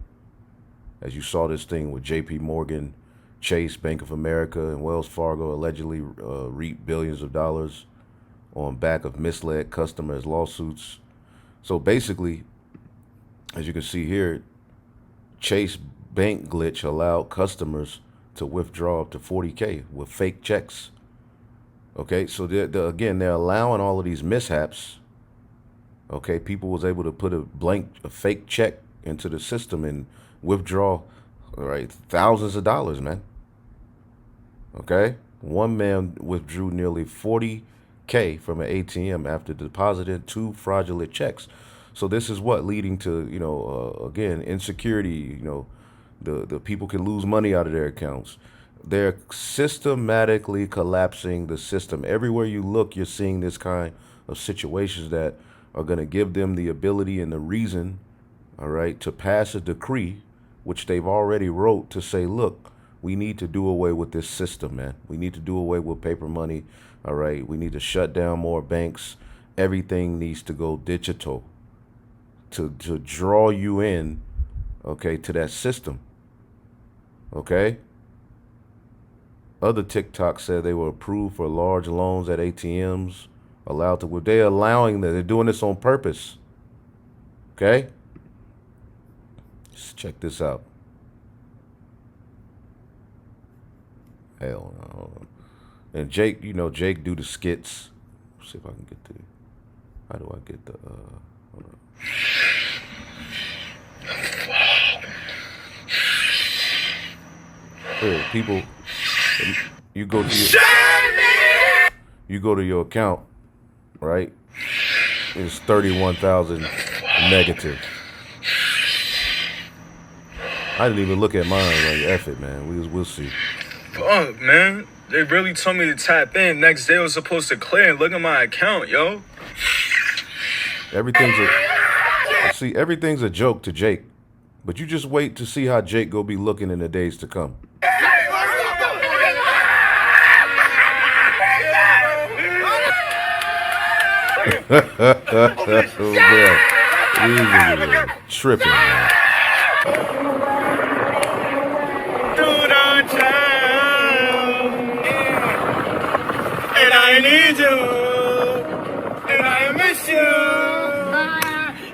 As you saw this thing with J.P. Morgan, Chase, Bank of America, and Wells Fargo allegedly reaped billions of dollars on back of misled customers' lawsuits. So basically, as you can see here, Chase bank glitch allowed customers to withdraw up to 40K with fake checks. Okay, so again, they're allowing all of these mishaps. Okay, people was able to put a fake check into the system and withdraw, all right, thousands of dollars, man. Okay, one man withdrew nearly 40K from an ATM after depositing 2 fraudulent checks. So this is what leading to, again, insecurity. The people can lose money out of their accounts. They're systematically collapsing the system. Everywhere you look, you're seeing this kind of situations that are going to give them the ability and the reason, all right, to pass a decree, which they've already wrote to say, look, we need to do away with this system, man. We need to do away with paper money. All right, we need to shut down more banks. Everything needs to go digital to draw you in, okay, to that system. Okay? Other TikTok said they were approved for large loans at ATMs, allowed to. They're allowing that. They're doing this on purpose. Okay? Just check this out. Hell no. And Jake, you know, Jake do the skits. Let's see if I can get the. How do I get the? Hold on. Here, people, you go to your account, right? It's 31,000 negative. I didn't even look at mine. Like, F it, man. We'll see. Fuck, man. They really told me to tap in. Next day I was supposed to clear and look at my account, yo. Everything's a joke to Jake. But you just wait to see how Jake go be looking in the days to come. Oh, man. Tripping, man. And I need you, and I miss you,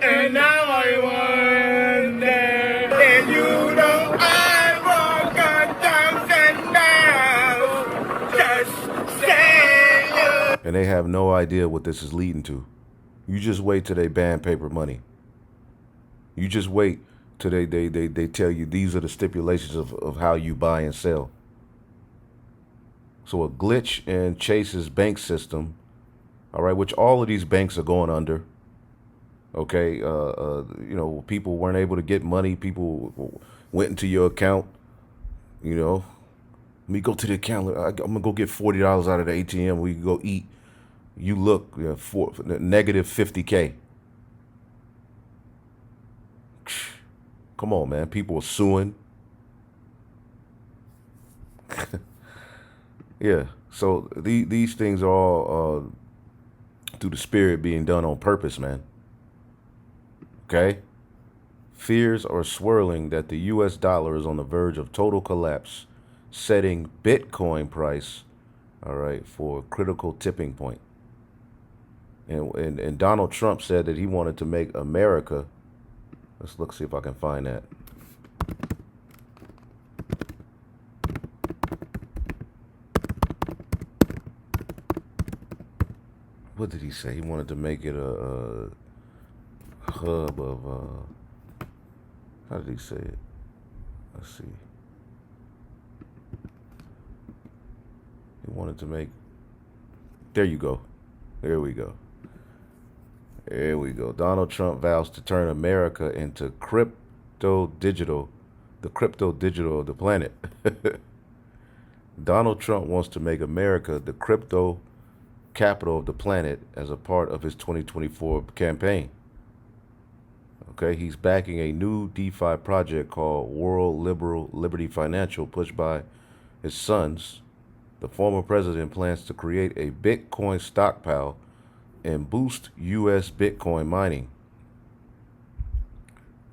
and now I wonder, and you know I walk 1,000 miles, just say you. And they have no idea what this is leading to. You just wait till they ban paper money. You just wait till they tell you these are the stipulations of how you buy and sell. So a glitch in Chase's bank system, all right, which all of these banks are going under. Okay, you know, people weren't able to get money. People went into your account. You know, let me go to the account. I'm gonna go get $40 out of the ATM. We can go eat. You look, for negative 50K. Come on, man. People are suing. Yeah. So these things are all through the spirit being done on purpose, man. Okay? Fears are swirling that the U.S. dollar is on the verge of total collapse, setting Bitcoin price, all right, for a critical tipping point. And Donald Trump said that he wanted to make America. Let's look, see if I can find that. What did he say? He wanted to make it a hub of, how did he say it? Let's see. He wanted to make, there you go. There we go. There we go. Donald Trump vows to turn America into the crypto digital of the planet. Donald Trump wants to make America the crypto capital of the planet as a part of his 2024 campaign. Okay, he's backing a new DeFi project called World Liberty Financial, pushed by his sons. The former president plans to create a Bitcoin stockpile and boost U.S. Bitcoin mining.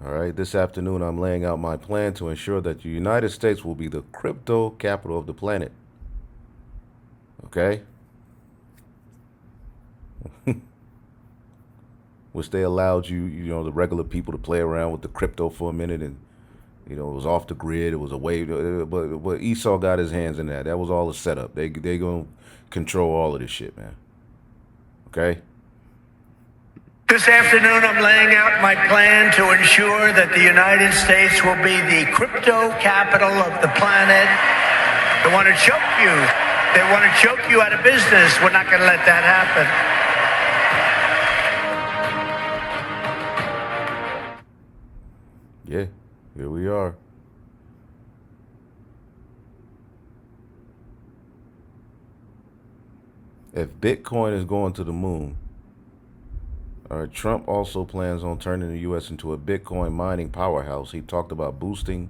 All right, this afternoon I'm laying out my plan to ensure that the United States will be the crypto capital of the planet. Okay? Which they allowed you know, the regular people to play around with the crypto for a minute, and, you know, it was off the grid, it was a way, but Esau got his hands in that. That was all a setup. They gonna control all of this shit, man. Okay? This afternoon, I'm laying out my plan to ensure that the United States will be the crypto capital of the planet. They want to choke you. They want to choke you out of business. We're not going to let that happen. Yeah, here we are. If Bitcoin is going to the moon, Trump also plans on turning the U.S. into a Bitcoin mining powerhouse. He talked about boosting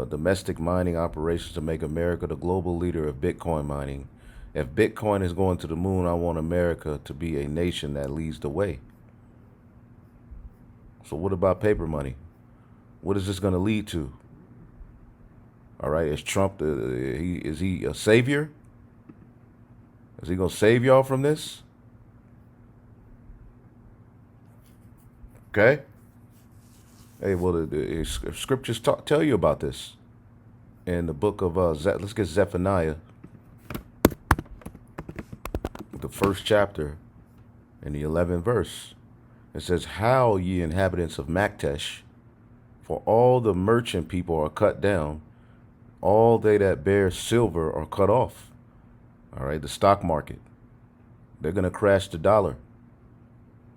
domestic mining operations to make America the global leader of Bitcoin mining If Bitcoin is going to the moon, I want America to be a nation that leads the way. So what about paper money? What is this going to lead to? All right, is Trump, is he a savior? Is he going to save y'all from this? Okay. Hey, well, the scriptures tell you about this. In the book of, let's get Zephaniah, the first chapter, in the 11th verse. It says, "Howl, ye inhabitants of Maktesh, for all the merchant people are cut down, all they that bear silver are cut off." All right, the stock market. They're going to crash the dollar.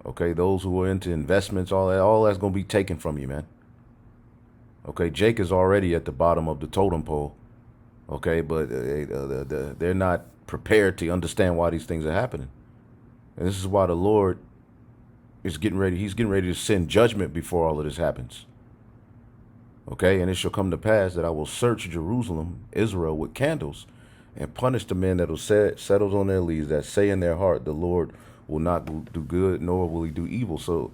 Okay, those who are into investments, all that's going to be taken from you, man. Okay, Jake is already at the bottom of the totem pole. Okay, but they're not prepared to understand why these things are happening. And this is why the Lord is getting ready. He's getting ready to send judgment before all of this happens. Okay, and it shall come to pass that I will search Jerusalem, Israel, with candles, and punish the men that will settle on their leaves, that say in their heart, the Lord will not do good, nor will he do evil. So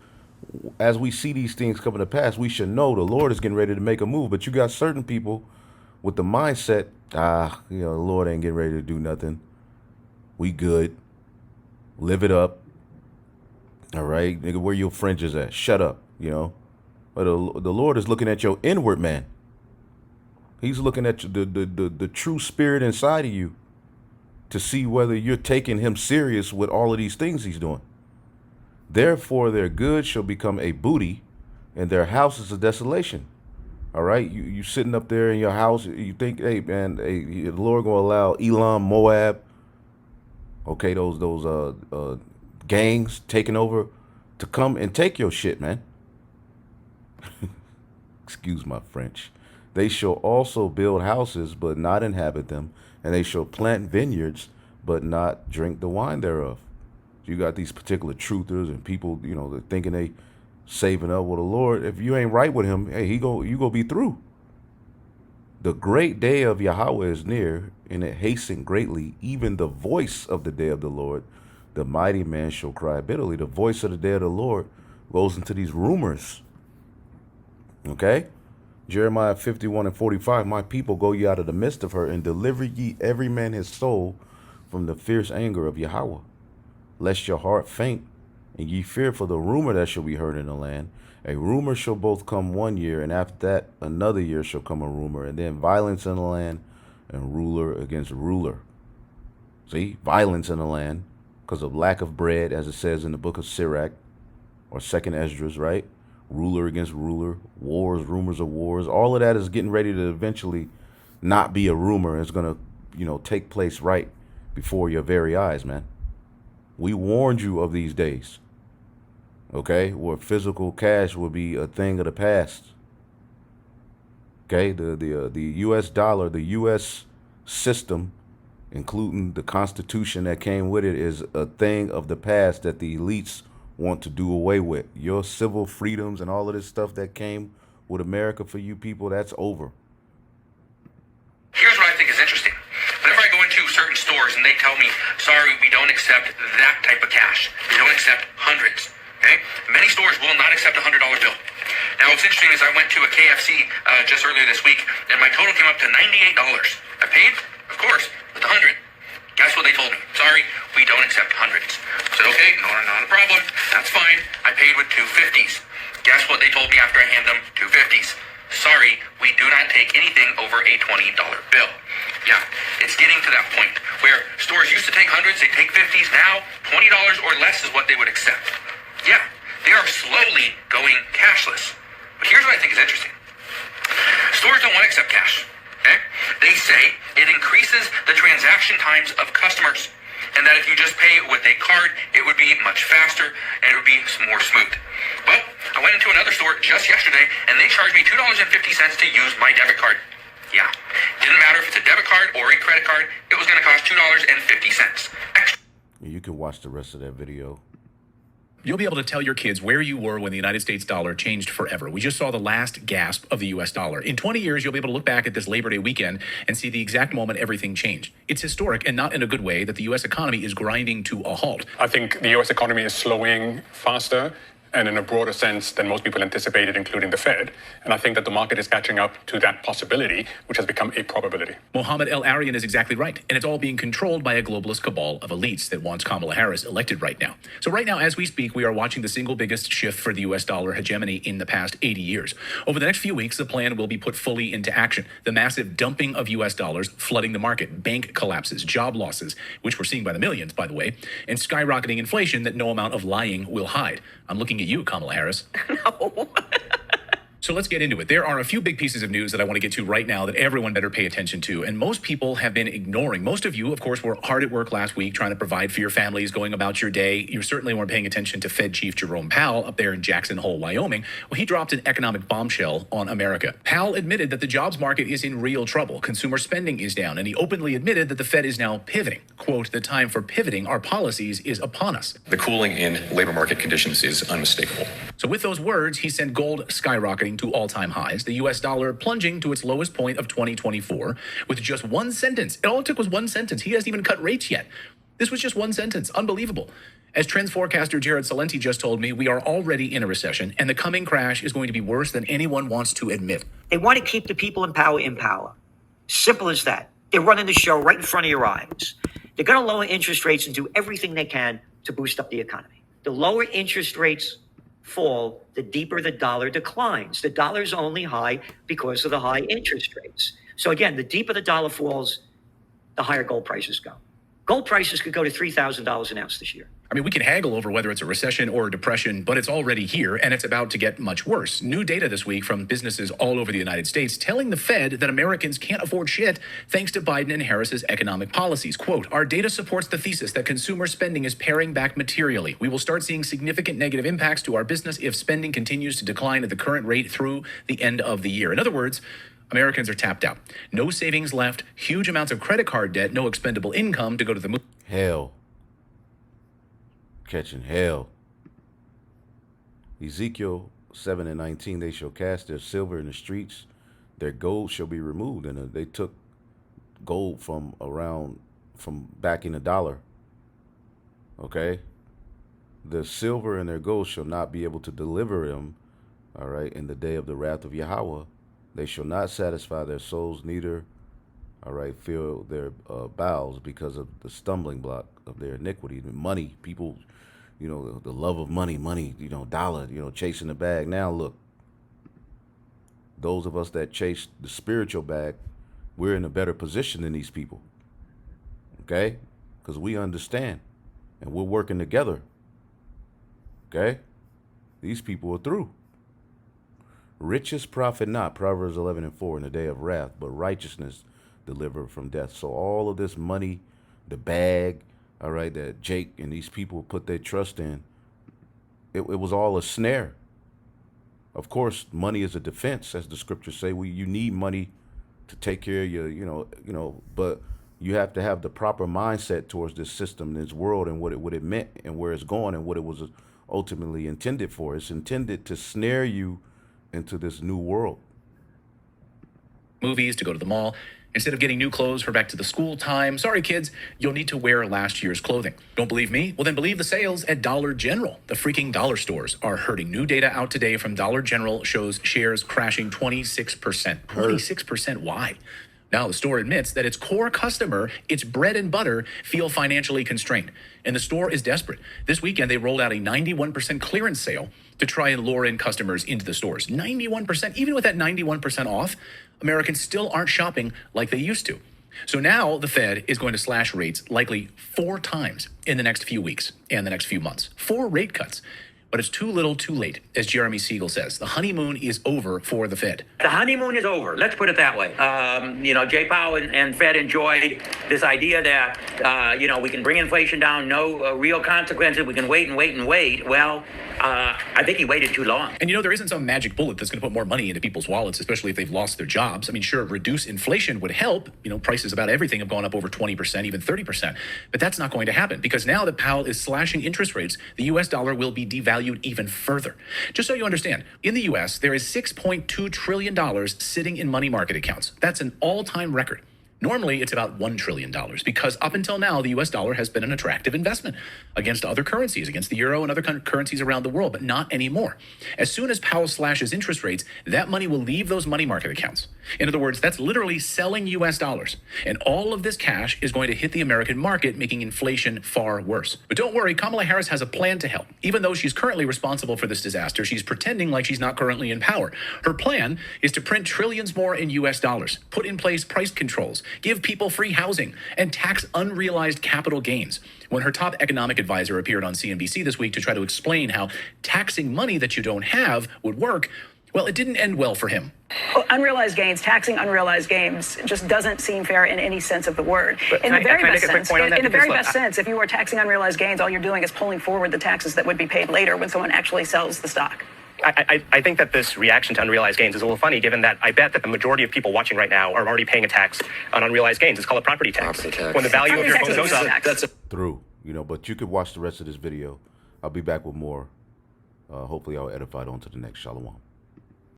as we see these things coming to pass, we should know the Lord is getting ready to make a move. But you got certain people with the mindset, the Lord ain't getting ready to do nothing. We good. Live it up. All right, nigga, where your fringes at? Shut up, But the Lord is looking at your inward man. He's looking at the true spirit inside of you to see whether you're taking him serious with all of these things he's doing. Therefore, their goods shall become a booty, and their houses a desolation. All right, you sitting up there in your house, you think, hey man, the Lord gonna allow Elam, Moab, okay, those gangs taking over to come and take your shit, man. Excuse my French. They shall also build houses, but not inhabit them, and they shall plant vineyards, but not drink the wine thereof. You got these particular truthers and people, they're thinking they saving up with the Lord. If you ain't right with him, hey, you go be through. The great day of Yahweh is near, and it hastened greatly, even the voice of the day of the Lord. The mighty man shall cry bitterly. The voice of the day of the Lord goes into these rumors. Okay? Jeremiah 51:45, my people, go ye out of the midst of her, and deliver ye every man his soul from the fierce anger of Yahweh. Lest your heart faint, and ye fear for the rumor that shall be heard in the land. A rumor shall both come 1 year, and after that another year shall come a rumor, and then violence in the land, and ruler against ruler. See, violence in the land, because of lack of bread, as it says in the book of Sirach, or 2nd Esdras, right? Ruler against ruler, wars, rumors of wars. All of that is getting ready to eventually not be a rumor. It's going to, take place right before your very eyes, man. We warned you of these days, okay, where physical cash will be a thing of the past. Okay, the U.S. dollar, the U.S. system, including the Constitution that came with it, is a thing of the past that the elites want to do away with. Your civil freedoms and all of this stuff that came with America for you people, that's over. Here's what I think is interesting. Whenever I go into certain stores and they tell me, sorry, we don't accept that type of cash. We don't accept hundreds. Okay? Many stores will not accept a $100 bill. Now, what's interesting is I went to a KFC just earlier this week, and my total came up to $98. I paid, of course, with 100. Guess what they told me? Sorry, we don't accept hundreds. I said, okay, not a problem. That's fine. I paid with 250s. Guess what they told me after I handed them 250s? Sorry, we do not take anything over a $20 bill. Yeah, it's getting to that point where stores used to take hundreds, they take 50s. Now, $20 or less is what they would accept. Yeah, they are slowly going cashless. But here's what I think is interesting. Stores don't want to accept cash. Okay? They say it increases the transaction times of customers, and that if you just pay with a card, it would be much faster and it would be more smooth. Well, I went into another store just yesterday, and they charged me $2.50 to use my debit card. Yeah, didn't matter if it's a debit card or a credit card, it was going to cost $2.50 extra. You can watch the rest of that video You'll be able to tell your kids where you were when the United States dollar changed forever. We just saw the last gasp of the U.S. dollar. In 20 years, you'll be able to look back at this Labor Day weekend and see the exact moment everything changed. It's historic, and not in a good way, that the U.S. economy is grinding to a halt. I think the U.S. economy is slowing faster and in a broader sense than most people anticipated, including the Fed. And I think that the market is catching up to that possibility, which has become a probability. Mohammed El-Arian is exactly right. And it's all being controlled by a globalist cabal of elites that wants Kamala Harris elected right now. So right now, as we speak, we are watching the single biggest shift for the U.S. dollar hegemony in the past 80 years. Over the next few weeks, the plan will be put fully into action. The massive dumping of U.S. dollars flooding the market, bank collapses, job losses, which we're seeing by the millions, by the way, and skyrocketing inflation that no amount of lying will hide. I'm looking at you, Kamala Harris. No. So let's get into it. There are a few big pieces of news that I want to get to right now that everyone better pay attention to, and most people have been ignoring. Most of you, of course, were hard at work last week trying to provide for your families, going about your day. You certainly weren't paying attention to Fed Chief Jerome Powell up there in Jackson Hole, Wyoming. Well, he dropped an economic bombshell on America. Powell admitted that the jobs market is in real trouble. Consumer spending is down, and he openly admitted that the Fed is now pivoting. Quote, "The time for pivoting our policies is upon us." The cooling in labor market conditions is unmistakable. So with those words, he sent gold skyrocketing to all-time highs, the U.S. dollar plunging to its lowest point of 2024 with just one sentence. All it took was one sentence. He hasn't even cut rates yet. This was just one sentence. Unbelievable. As trends forecaster Jared Salenti just told me, we are already in a recession, and the coming crash is going to be worse than anyone wants to admit. They want to keep the people in power in power. Simple as that. They're running the show right in front of your eyes. They're going to lower interest rates and do everything they can to boost up the economy. The lower interest rates fall, the deeper the dollar declines. The dollar's only high because of the high interest rates. So again, the deeper the dollar falls, the higher gold prices go. Gold prices could go to $3,000 an ounce this year. I mean, we can haggle over whether it's a recession or a depression, but it's already here, and it's about to get much worse. New data this week from businesses all over the United States telling the Fed that Americans can't afford shit thanks to Biden and Harris's economic policies. Quote, "Our data supports the thesis that consumer spending is paring back materially. We will start seeing significant negative impacts to our business if spending continues to decline at the current rate through the end of the year." In other words, Americans are tapped out. No savings left, huge amounts of credit card debt, no expendable income to go to the moon. Hell. Catching hell. Ezekiel 7:19, they shall cast their silver in the streets, their gold shall be removed. And they took gold from backing the dollar. Okay? The silver and their gold shall not be able to deliver them, all right, in the day of the wrath of Yahweh. They shall not satisfy their souls, neither, all right, fill their bowels because of the stumbling block of their iniquity. The money, people, you know, the love of money, you know, dollar, you know, chasing the bag. Now, look, those of us that chase the spiritual bag, we're in a better position than these people, okay? Because we understand, and we're working together, okay? These people are through. Riches profit not, Proverbs 11:4, in the day of wrath, but righteousness deliver from death. So all of this money, the bag, all right, that Jake and these people put their trust in, it was all a snare. Of course, money is a defense, as the scriptures say. You need money to take care of your, you know, but you have to have the proper mindset towards this system, this world, and what it meant, and where it's going, and what it was ultimately intended for. It's intended to snare you into this new world. Movies, to go to the mall. Instead of getting new clothes for back to the school time, sorry kids, you'll need to wear last year's clothing. Don't believe me? Well, then believe the sales at Dollar General. The freaking dollar stores are hurting. New data out today from Dollar General shows shares crashing 26%. 26%, why? Now, the store admits that its core customer, its bread and butter, feel financially constrained. And the store is desperate. This weekend, they rolled out a 91% clearance sale to try and lure in customers into the stores. 91%, even with that 91% off, Americans still aren't shopping like they used to. So now the Fed is going to slash rates likely 4 times in the next few weeks and the next few months. 4 rate cuts. But it's too little, too late, as Jeremy Siegel says. The honeymoon is over for the Fed. The honeymoon is over. Let's put it that way. You know, Jay Powell and Fed enjoyed this idea that, you know, we can bring inflation down, no real consequences. We can wait and wait and wait. Well, I think he waited too long. And you know, there isn't some magic bullet that's going to put more money into people's wallets, especially if they've lost their jobs. I mean, sure, reduce inflation would help. You know, prices about everything have gone up over 20%, even 30%. But that's not going to happen because now that Powell is slashing interest rates, the U.S. dollar will be devalued even further. Just so you understand, in the U.S., there is $6.2 trillion sitting in money market accounts. That's an all-time record. Normally, it's about $1 trillion because up until now, the U.S. dollar has been an attractive investment against other currencies, against the euro and other currencies around the world, but not anymore. As soon as Powell slashes interest rates, that money will leave those money market accounts. In other words, that's literally selling U.S. dollars. And all of this cash is going to hit the American market, making inflation far worse. But don't worry, Kamala Harris has a plan to help. Even though she's currently responsible for this disaster, she's pretending like she's not currently in power. Her plan is to print trillions more in U.S. dollars, put in place price controls, give people free housing, and tax unrealized capital gains. When her top economic advisor appeared on CNBC this week to try to explain how taxing money that you don't have would work, well, it didn't end well for him. Well, unrealized gains, taxing unrealized gains just doesn't seem fair in any sense of the word. In the very best sense, if you are taxing unrealized gains, all you're doing is pulling forward the taxes that would be paid later when someone actually sells the stock. I think that this reaction to unrealized gains is a little funny, given that I bet that the majority of people watching right now are already paying a tax on unrealized gains. It's called a property tax. When the value of your home goes up, that's through, you know, but you could watch the rest of this video. I'll be back with more. Hopefully I'll edify it on to the next. Shalom.